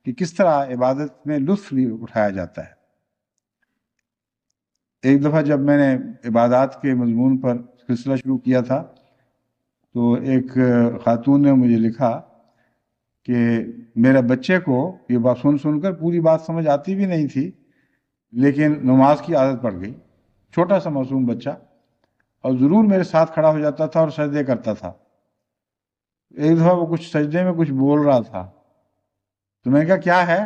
کہ کس طرح عبادت میں لطف اٹھایا جاتا ہے. ایک دفعہ جب میں نے عبادات کے مضمون پر سلسلہ شروع کیا تھا تو ایک خاتون نے مجھے لکھا کہ میرے بچے کو یہ بات سن کر پوری بات سمجھ آتی بھی نہیں تھی لیکن نماز کی عادت پڑ گئی. چھوٹا سا معصوم بچہ، اور ضرور میرے ساتھ کھڑا ہو جاتا تھا اور سجدے کرتا تھا. ایک دفعہ وہ کچھ سجدے میں کچھ بول رہا تھا تو میں نے کہا کیا ہے؟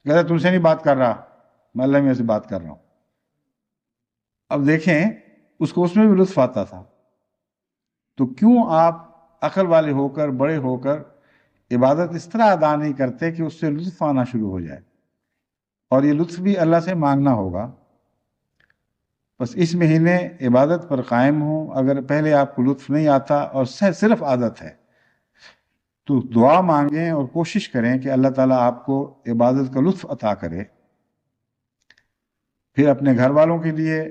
کہتا تم سے نہیں بات کر رہا، میں اللہ میں سے بات کر رہا ہوں. اب دیکھیں اس کو اس میں بھی لطف آتا تھا. تو کیوں آپ عقل والے ہو کر بڑے ہو کر عبادت اس طرح ادا نہیں کرتے کہ اس سے لطف آنا شروع ہو جائے؟ اور یہ لطف بھی اللہ سے مانگنا ہوگا. بس اس مہینے عبادت پر قائم ہوں. اگر پہلے آپ کو لطف نہیں آتا اور صرف عادت ہے تو دعا مانگیں اور کوشش کریں کہ اللہ تعالیٰ آپ کو عبادت کا لطف عطا کرے. پھر اپنے گھر والوں کے لیے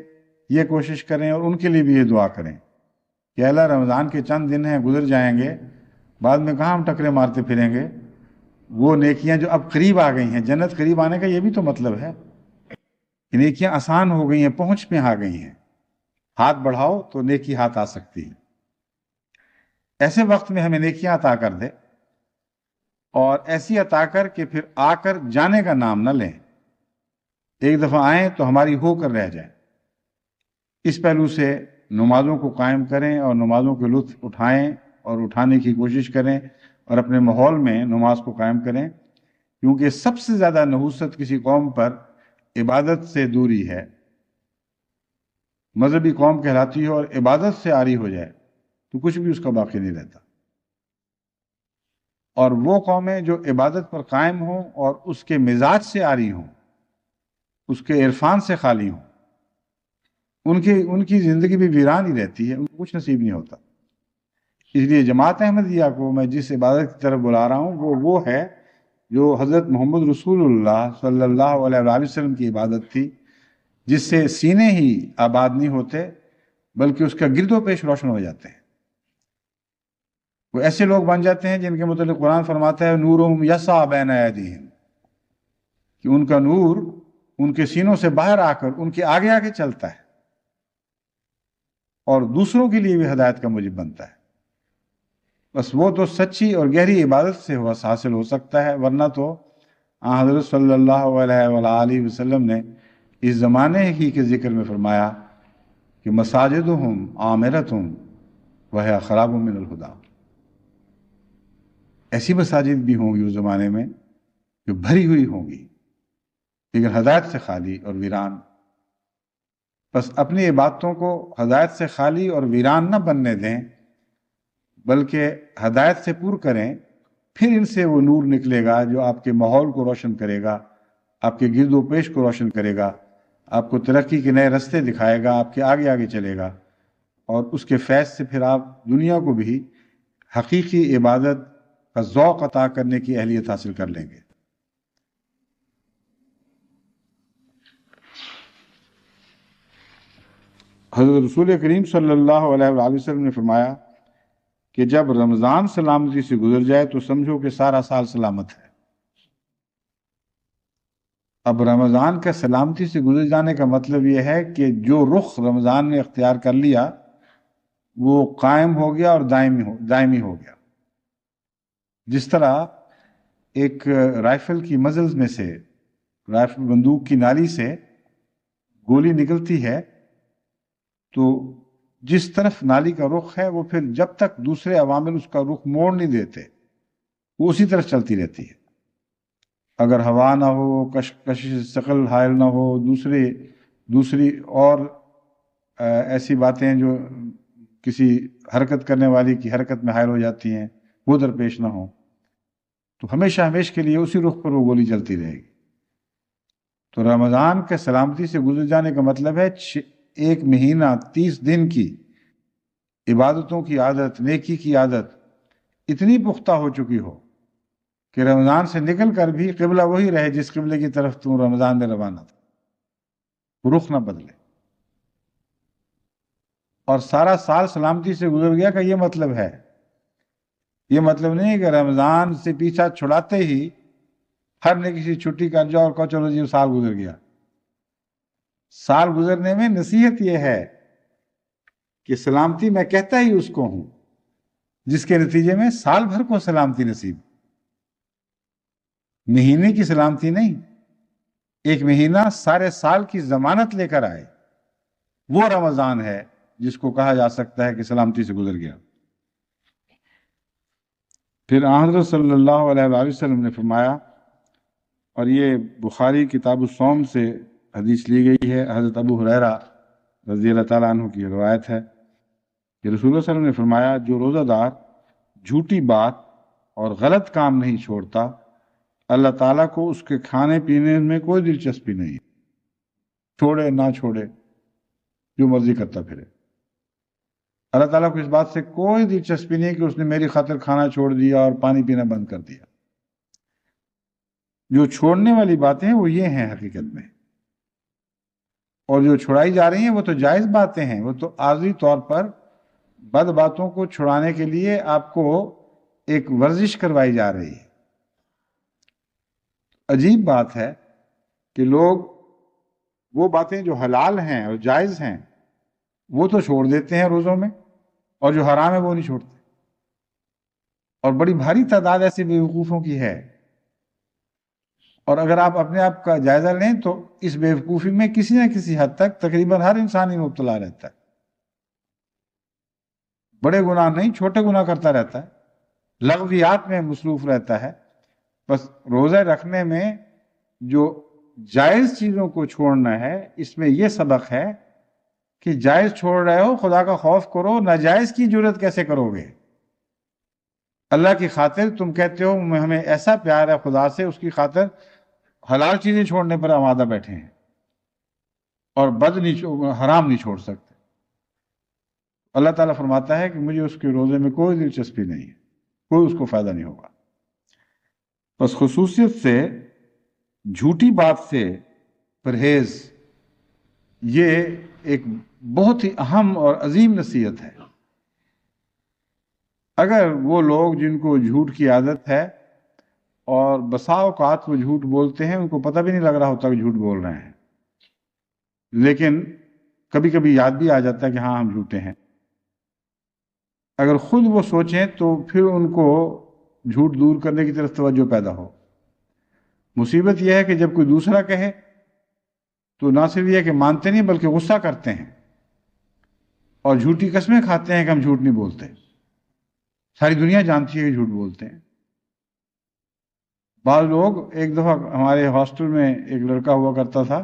یہ کوشش کریں اور ان کے لیے بھی یہ دعا کریں کہ اللہ رمضان کے چند دن ہیں گزر جائیں گے، بعد میں کہاں ہم ٹکرے مارتے پھریں گے. وہ نیکیاں جو اب قریب آ گئی ہیں، جنت قریب آنے کا یہ بھی تو مطلب ہے کہ نیکیاں آسان ہو گئی ہیں، پہنچ میں آ گئی ہیں. ہاتھ بڑھاؤ تو نیکی ہاتھ آ سکتی ہے. ایسے وقت میں ہمیں نیکیاں عطا کر دے اور ایسی عطا کر کہ پھر آ کر جانے کا نام نہ لیں. ایک دفعہ آئیں تو ہماری ہو کر رہ جائیں. اس پہلو سے نمازوں کو قائم کریں اور نمازوں کے لطف اٹھائیں اور اٹھانے کی کوشش کریں اور اپنے ماحول میں نماز کو قائم کریں، کیونکہ سب سے زیادہ نحوست کسی قوم پر عبادت سے دوری ہے. مذہبی قوم کہلاتی ہے اور عبادت سے عاری ہو جائے تو کچھ بھی اس کا باقی نہیں رہتا. اور وہ قومیں جو عبادت پر قائم ہوں اور اس کے مزاج سے عاری ہوں، اس کے عرفان سے خالی ہوں، ان کی زندگی بھی ویران ہی رہتی ہے، ان کو کچھ نصیب نہیں ہوتا. اس لیے جماعت احمدیہ کو میں جس عبادت کی طرف بلا رہا ہوں وہ ہے جو حضرت محمد رسول اللہ صلی اللہ علیہ وآلہ وسلم کی عبادت تھی، جس سے سینے ہی آباد نہیں ہوتے بلکہ اس کا گرد و پیش روشن ہو جاتے ہیں. وہ ایسے لوگ بن جاتے ہیں جن کے متعلق قرآن فرماتا ہے نورہم یسعی بین ایدیہم، کہ ان کا نور ان کے سینوں سے باہر آ کر ان کے آگے آگے چلتا ہے اور دوسروں کے لیے بھی ہدایت کا موجب بنتا ہے. بس وہ تو سچی اور گہری عبادت سے حاصل ہو سکتا ہے، ورنہ تو حضرت صلی اللہ علیہ وآلہ وسلم نے اس زمانے ہی کے ذکر میں فرمایا کہ مساجدہم عامرتہم وہی خراب من الہدی. ایسی مساجد بھی ہوں گی اس زمانے میں جو بھری ہوئی ہوں گی لیکن ہدایت سے خالی اور ویران. بس اپنی عبادتوں کو ہدایت سے خالی اور ویران نہ بننے دیں بلکہ ہدایت سے پور کریں. پھر ان سے وہ نور نکلے گا جو آپ کے ماحول کو روشن کرے گا، آپ کے گرد و پیش کو روشن کرے گا، آپ کو ترقی کے نئے رستے دکھائے گا، آپ کے آگے آگے چلے گا، اور اس کے فیض سے پھر آپ دنیا کو بھی حقیقی عبادت کا ذوق عطا کرنے کی اہلیت حاصل کر لیں گے. حضرت رسول کریم صلی اللہ علیہ وآلہ وسلم نے فرمایا کہ جب رمضان سلامتی سے گزر جائے تو سمجھو کہ سارا سال سلامت ہے۔ اب رمضان کا سلامتی سے گزر جانے کا مطلب یہ ہے کہ جو رخ رمضان نے اختیار کر لیا وہ قائم ہو گیا اور دائمی ہو گیا۔ جس طرح ایک رائفل کی مزلز میں سے، رائفل بندوق کی نالی سے گولی نکلتی ہے تو جس طرف نالی کا رخ ہے وہ پھر جب تک دوسرے عوامل اس کا رخ موڑ نہیں دیتے وہ اسی طرف چلتی رہتی ہے۔ اگر ہوا نہ ہو، کشش ثقل حائل نہ ہو، دوسری اور ایسی باتیں جو کسی حرکت کرنے والی کی حرکت میں حائل ہو جاتی ہیں وہ درپیش نہ ہو، تو ہمیشہ کے لیے اسی رخ پر وہ گولی چلتی رہے گی۔ تو رمضان کے سلامتی سے گزر جانے کا مطلب ہے 1 مہینہ 30 دن کی عبادتوں کی عادت، نیکی کی عادت اتنی پختہ ہو چکی ہو کہ رمضان سے نکل کر بھی قبلہ وہی رہے جس قبلے کی طرف تم رمضان میں روانہ تھا، رخ نہ بدلے۔ اور سارا سال سلامتی سے گزر گیا کا یہ مطلب ہے، یہ مطلب نہیں کہ رمضان سے پیچھا چھڑاتے ہی ہر نے کسی چھٹی کر جاؤ اور کہو چلو جی سال گزر گیا۔ سال گزرنے میں نصیحت یہ ہے کہ سلامتی میں کہتا ہی اس کو ہوں جس کے نتیجے میں سال بھر کو سلامتی نصیب، مہینے کی سلامتی نہیں، 1 مہینہ سارے سال کی ضمانت لے کر آئے، وہ رمضان ہے جس کو کہا جا سکتا ہے کہ سلامتی سے گزر گیا۔ پھر حضرت صلی اللہ علیہ وآلہ وسلم نے فرمایا، اور یہ بخاری کتاب الصوم سے حدیث لی گئی ہے، حضرت ابو ہریرہ رضی اللہ تعالیٰ عنہ کی روایت ہے کہ رسول اللہ صلی اللہ علیہ وسلم نے فرمایا جو روزہ دار جھوٹی بات اور غلط کام نہیں چھوڑتا اللہ تعالیٰ کو اس کے کھانے پینے میں کوئی دلچسپی نہیں، چھوڑے نہ چھوڑے جو مرضی کرتا پھرے، اللہ تعالیٰ کو اس بات سے کوئی دلچسپی نہیں کہ اس نے میری خاطر کھانا چھوڑ دیا اور پانی پینا بند کر دیا۔ جو چھوڑنے والی باتیں وہ یہ ہیں حقیقت میں، اور جو چھڑائی جا رہی ہیں وہ تو جائز باتیں ہیں، وہ تو عارضی طور پر بد باتوں کو چھڑانے کے لیے آپ کو ایک ورزش کروائی جا رہی ہے۔ عجیب بات ہے کہ لوگ وہ باتیں جو حلال ہیں اور جائز ہیں وہ تو چھوڑ دیتے ہیں روزوں میں، اور جو حرام ہے وہ نہیں چھوڑتے، اور بڑی بھاری تعداد ایسے بیوقوفوں کی ہے۔ اور اگر آپ اپنے آپ کا جائزہ لیں تو اس بیوقوفی میں کسی نہ کسی حد تک تقریباً ہر انسان ہی مبتلا رہتا ہے، بڑے گناہ نہیں چھوٹے گناہ کرتا رہتا ہے، لغویات میں مصروف رہتا ہے۔ بس روزہ رکھنے میں جو جائز چیزوں کو چھوڑنا ہے اس میں یہ سبق ہے کہ جائز چھوڑ رہے ہو خدا کا خوف کرو، ناجائز کی جرت کیسے کرو گے؟ اللہ کی خاطر تم کہتے ہو ہمیں ایسا پیار ہے خدا سے، اس کی خاطر حلال چیزیں چھوڑنے پر آمادہ بیٹھے ہیں اور حرام نہیں چھوڑ سکتے۔ اللہ تعالیٰ فرماتا ہے کہ مجھے اس کے روزے میں کوئی دلچسپی نہیں ہے، کوئی اس کو فائدہ نہیں ہوگا۔ بس خصوصیت سے جھوٹی بات سے پرہیز یہ ایک بہت ہی اہم اور عظیم نصیحت ہے۔ اگر وہ لوگ جن کو جھوٹ کی عادت ہے اور بسا اوقات وہ جھوٹ بولتے ہیں، ان کو پتہ بھی نہیں لگ رہا ہوتا کہ جھوٹ بول رہے ہیں، لیکن کبھی کبھی یاد بھی آ جاتا ہے کہ ہاں ہم جھوٹے ہیں، اگر خود وہ سوچیں تو پھر ان کو جھوٹ دور کرنے کی طرف توجہ پیدا ہو۔ مصیبت یہ ہے کہ جب کوئی دوسرا کہے تو نہ صرف یہ کہ مانتے نہیں بلکہ غصہ کرتے ہیں اور جھوٹی قسمیں کھاتے ہیں کہ ہم جھوٹ نہیں بولتے، ساری دنیا جانتی ہے کہ جھوٹ بولتے ہیں۔ بعض لوگ، ایک دفعہ ہمارے ہاسٹل میں ایک لڑکا ہوا کرتا تھا،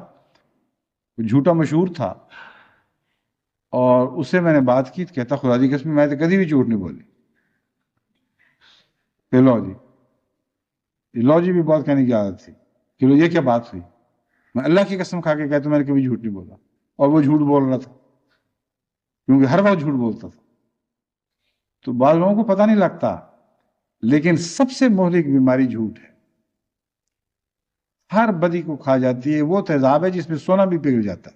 جھوٹا مشہور تھا، اور اس سے میں نے بات کی تو کہتا خدا دی قسم میں تو کبھی بھی جھوٹ نہیں بولی۔ لو جی بھی بہت کہنے کی عادت تھی کہ لو یہ کیا بات ہوئی، میں اللہ کی قسم کھا کے کہتا ہوں میں نے کبھی جھوٹ نہیں بولا، اور وہ جھوٹ بول رہا تھا کیونکہ ہر وقت جھوٹ بولتا تھا۔ تو بعض لوگوں کو پتہ نہیں لگتا، لیکن سب سے مہلک بیماری جھوٹ ہے، ہر بدی کو کھا جاتی ہے، وہ تیزاب ہے جس میں سونا بھی پگھل جاتا ہے۔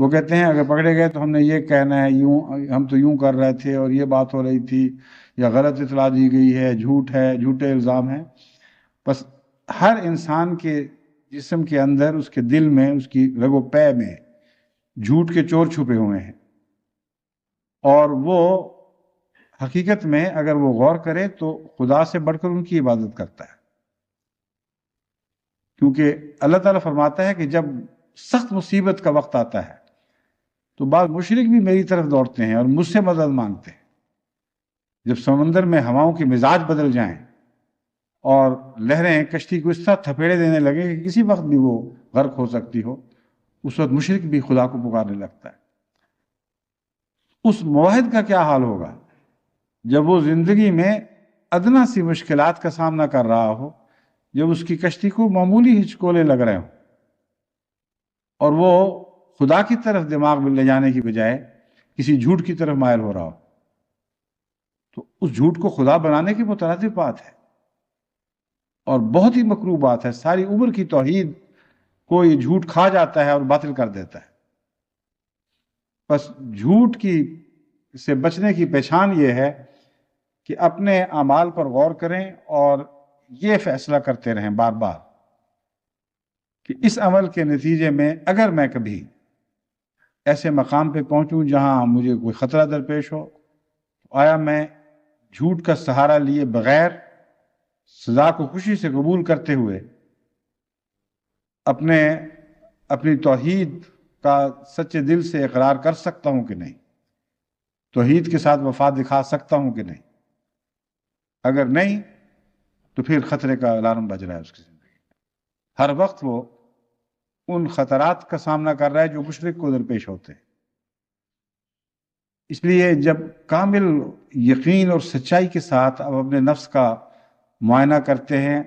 وہ کہتے ہیں اگر پکڑے گئے تو ہم نے یہ کہنا ہے، یوں ہم تو یوں کر رہے تھے اور یہ بات ہو رہی تھی، یا غلط اطلاع دی گئی ہے، جھوٹ ہے، جھوٹے الزام ہیں. بس ہر انسان کے جسم کے اندر، اس کے دل میں، اس کی رگ و پے میں جھوٹ کے چور چھپے ہوئے ہیں، اور وہ حقیقت میں اگر وہ غور کرے تو خدا سے بڑھ کر ان کی عبادت کرتا ہے. کیونکہ اللہ تعالیٰ فرماتا ہے کہ جب سخت مصیبت کا وقت آتا ہے تو بعض مشرک بھی میری طرف دوڑتے ہیں اور مجھ سے مدد مانگتے ہیں. جب سمندر میں ہواؤں کے مزاج بدل جائیں اور لہریں کشتی کو اس طرح تھپیڑے دینے لگے کہ کسی وقت بھی وہ غرق ہو سکتی ہو، اس وقت مشرک بھی خدا کو پکارنے لگتا ہے. اس موحد کا کیا حال ہوگا جب وہ زندگی میں ادنا سی مشکلات کا سامنا کر رہا ہو، جب اس کی کشتی کو معمولی ہچکولے لگ رہے ہوں اور وہ خدا کی طرف دماغ میں لے جانے کی بجائے کسی جھوٹ کی طرف مائل ہو رہا ہو، تو اس جھوٹ کو خدا بنانے کی مترادف بات ہے اور بہت ہی مکروہ بات ہے. ساری عمر کی توحید کو یہ جھوٹ کھا جاتا ہے اور باطل کر دیتا ہے. بس جھوٹ کی سے بچنے کی پہچان یہ ہے کہ اپنے اعمال پر غور کریں اور یہ فیصلہ کرتے رہیں بار بار کہ اس عمل کے نتیجے میں اگر میں کبھی ایسے مقام پہ پہنچوں جہاں مجھے کوئی خطرہ درپیش ہو، تو آیا میں جھوٹ کا سہارا لیے بغیر سزا کو خوشی سے قبول کرتے ہوئے اپنی توحید کا سچے دل سے اقرار کر سکتا ہوں کہ نہیں، توحید کے ساتھ وفا دکھا سکتا ہوں کہ نہیں. اگر نہیں تو پھر خطرے کا الارم بج رہا ہے اس کی زندگی. ہر وقت وہ ان خطرات کا سامنا کر رہا ہے جو مشرک کو درپیش ہوتے ہیں. اس لیے جب کامل یقین اور سچائی کے ساتھ اب اپنے نفس کا معائنہ کرتے ہیں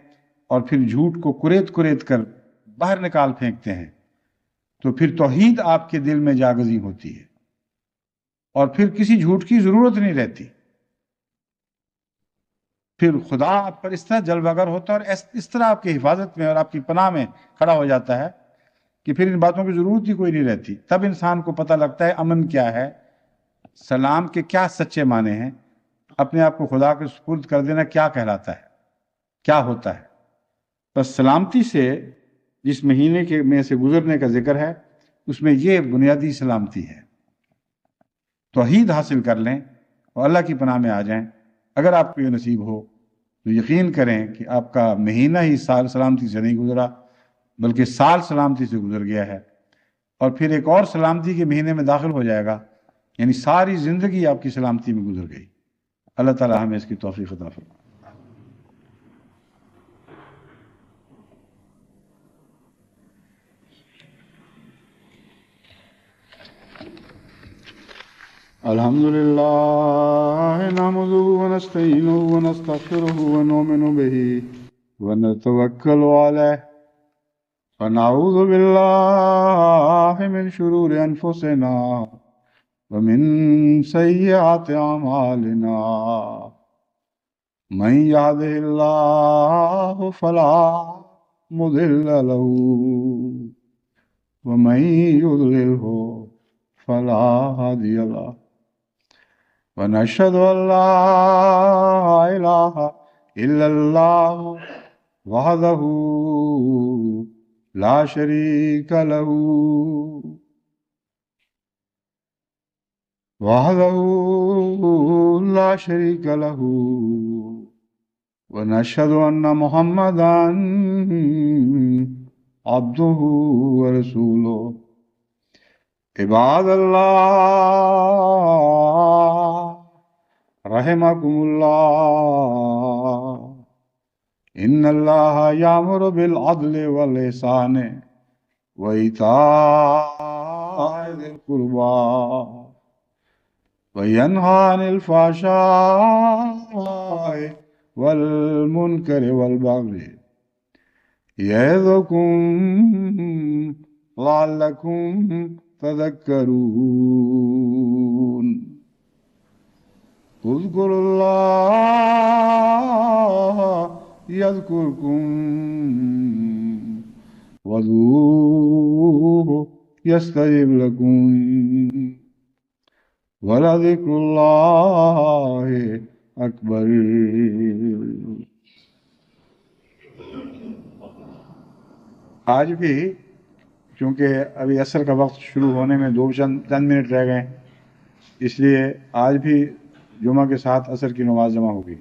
اور پھر جھوٹ کو کریت کر باہر نکال پھینکتے ہیں، تو پھر توحید آپ کے دل میں جاگزی ہوتی ہے اور پھر کسی جھوٹ کی ضرورت نہیں رہتی. پھر خدا آپ پر اس طرح جلوہ گر ہوتا ہے اور اس طرح آپ کی حفاظت میں اور آپ کی پناہ میں کھڑا ہو جاتا ہے کہ پھر ان باتوں کی ضرورت ہی کوئی نہیں رہتی. تب انسان کو پتہ لگتا ہے امن کیا ہے، سلام کے کیا سچے معنی ہیں، اپنے آپ کو خدا کے سپرد کر دینا کیا کہلاتا ہے، کیا ہوتا ہے. بس سلامتی سے جس مہینے کے میں سے گزرنے کا ذکر ہے اس میں یہ بنیادی سلامتی ہے. توحید حاصل کر لیں اور اللہ کی پناہ میں آ جائیں. اگر آپ کو یہ نصیب ہو تو یقین کریں کہ آپ کا مہینہ ہی سال سلامتی سے نہیں گزرا بلکہ سال سلامتی سے گزر گیا ہے، اور پھر ایک اور سلامتی کے مہینے میں داخل ہو جائے گا، یعنی ساری زندگی آپ کی سلامتی میں گزر گئی. اللہ تعالی ہمیں اس کی توفیق عطا فرمائے. الحمد لله نحمده ونستعينه ونستغفره ونؤمن به ونتوكل عليه ونعوذ بالله من شرور أنفسنا ومن سيئات أعمالنا. من يهده الله فلا مضل له ومن يضلله فلا هادي له. ونشهد أن لا إله إلا الله وحده لا شريك له ونشهد أن محمدا عبده ورسوله. عباد الله رحمكم الله، إن الله يأمر بالعدل والإحسان وإيتاء ذي القربى وينهى عن الفحشاء والمنكر والبغي يعظكم لعلكم تذكرون. اذكروا الله يذكركم وادعوه يستجب لكم ولذكر الله أكبر. آج بھی چونکہ ابھی عصر کا وقت شروع ہونے میں چند منٹ رہ گئے، اس لیے آج بھی جمعہ کے ساتھ عصر کی نماز جمع ہوگی.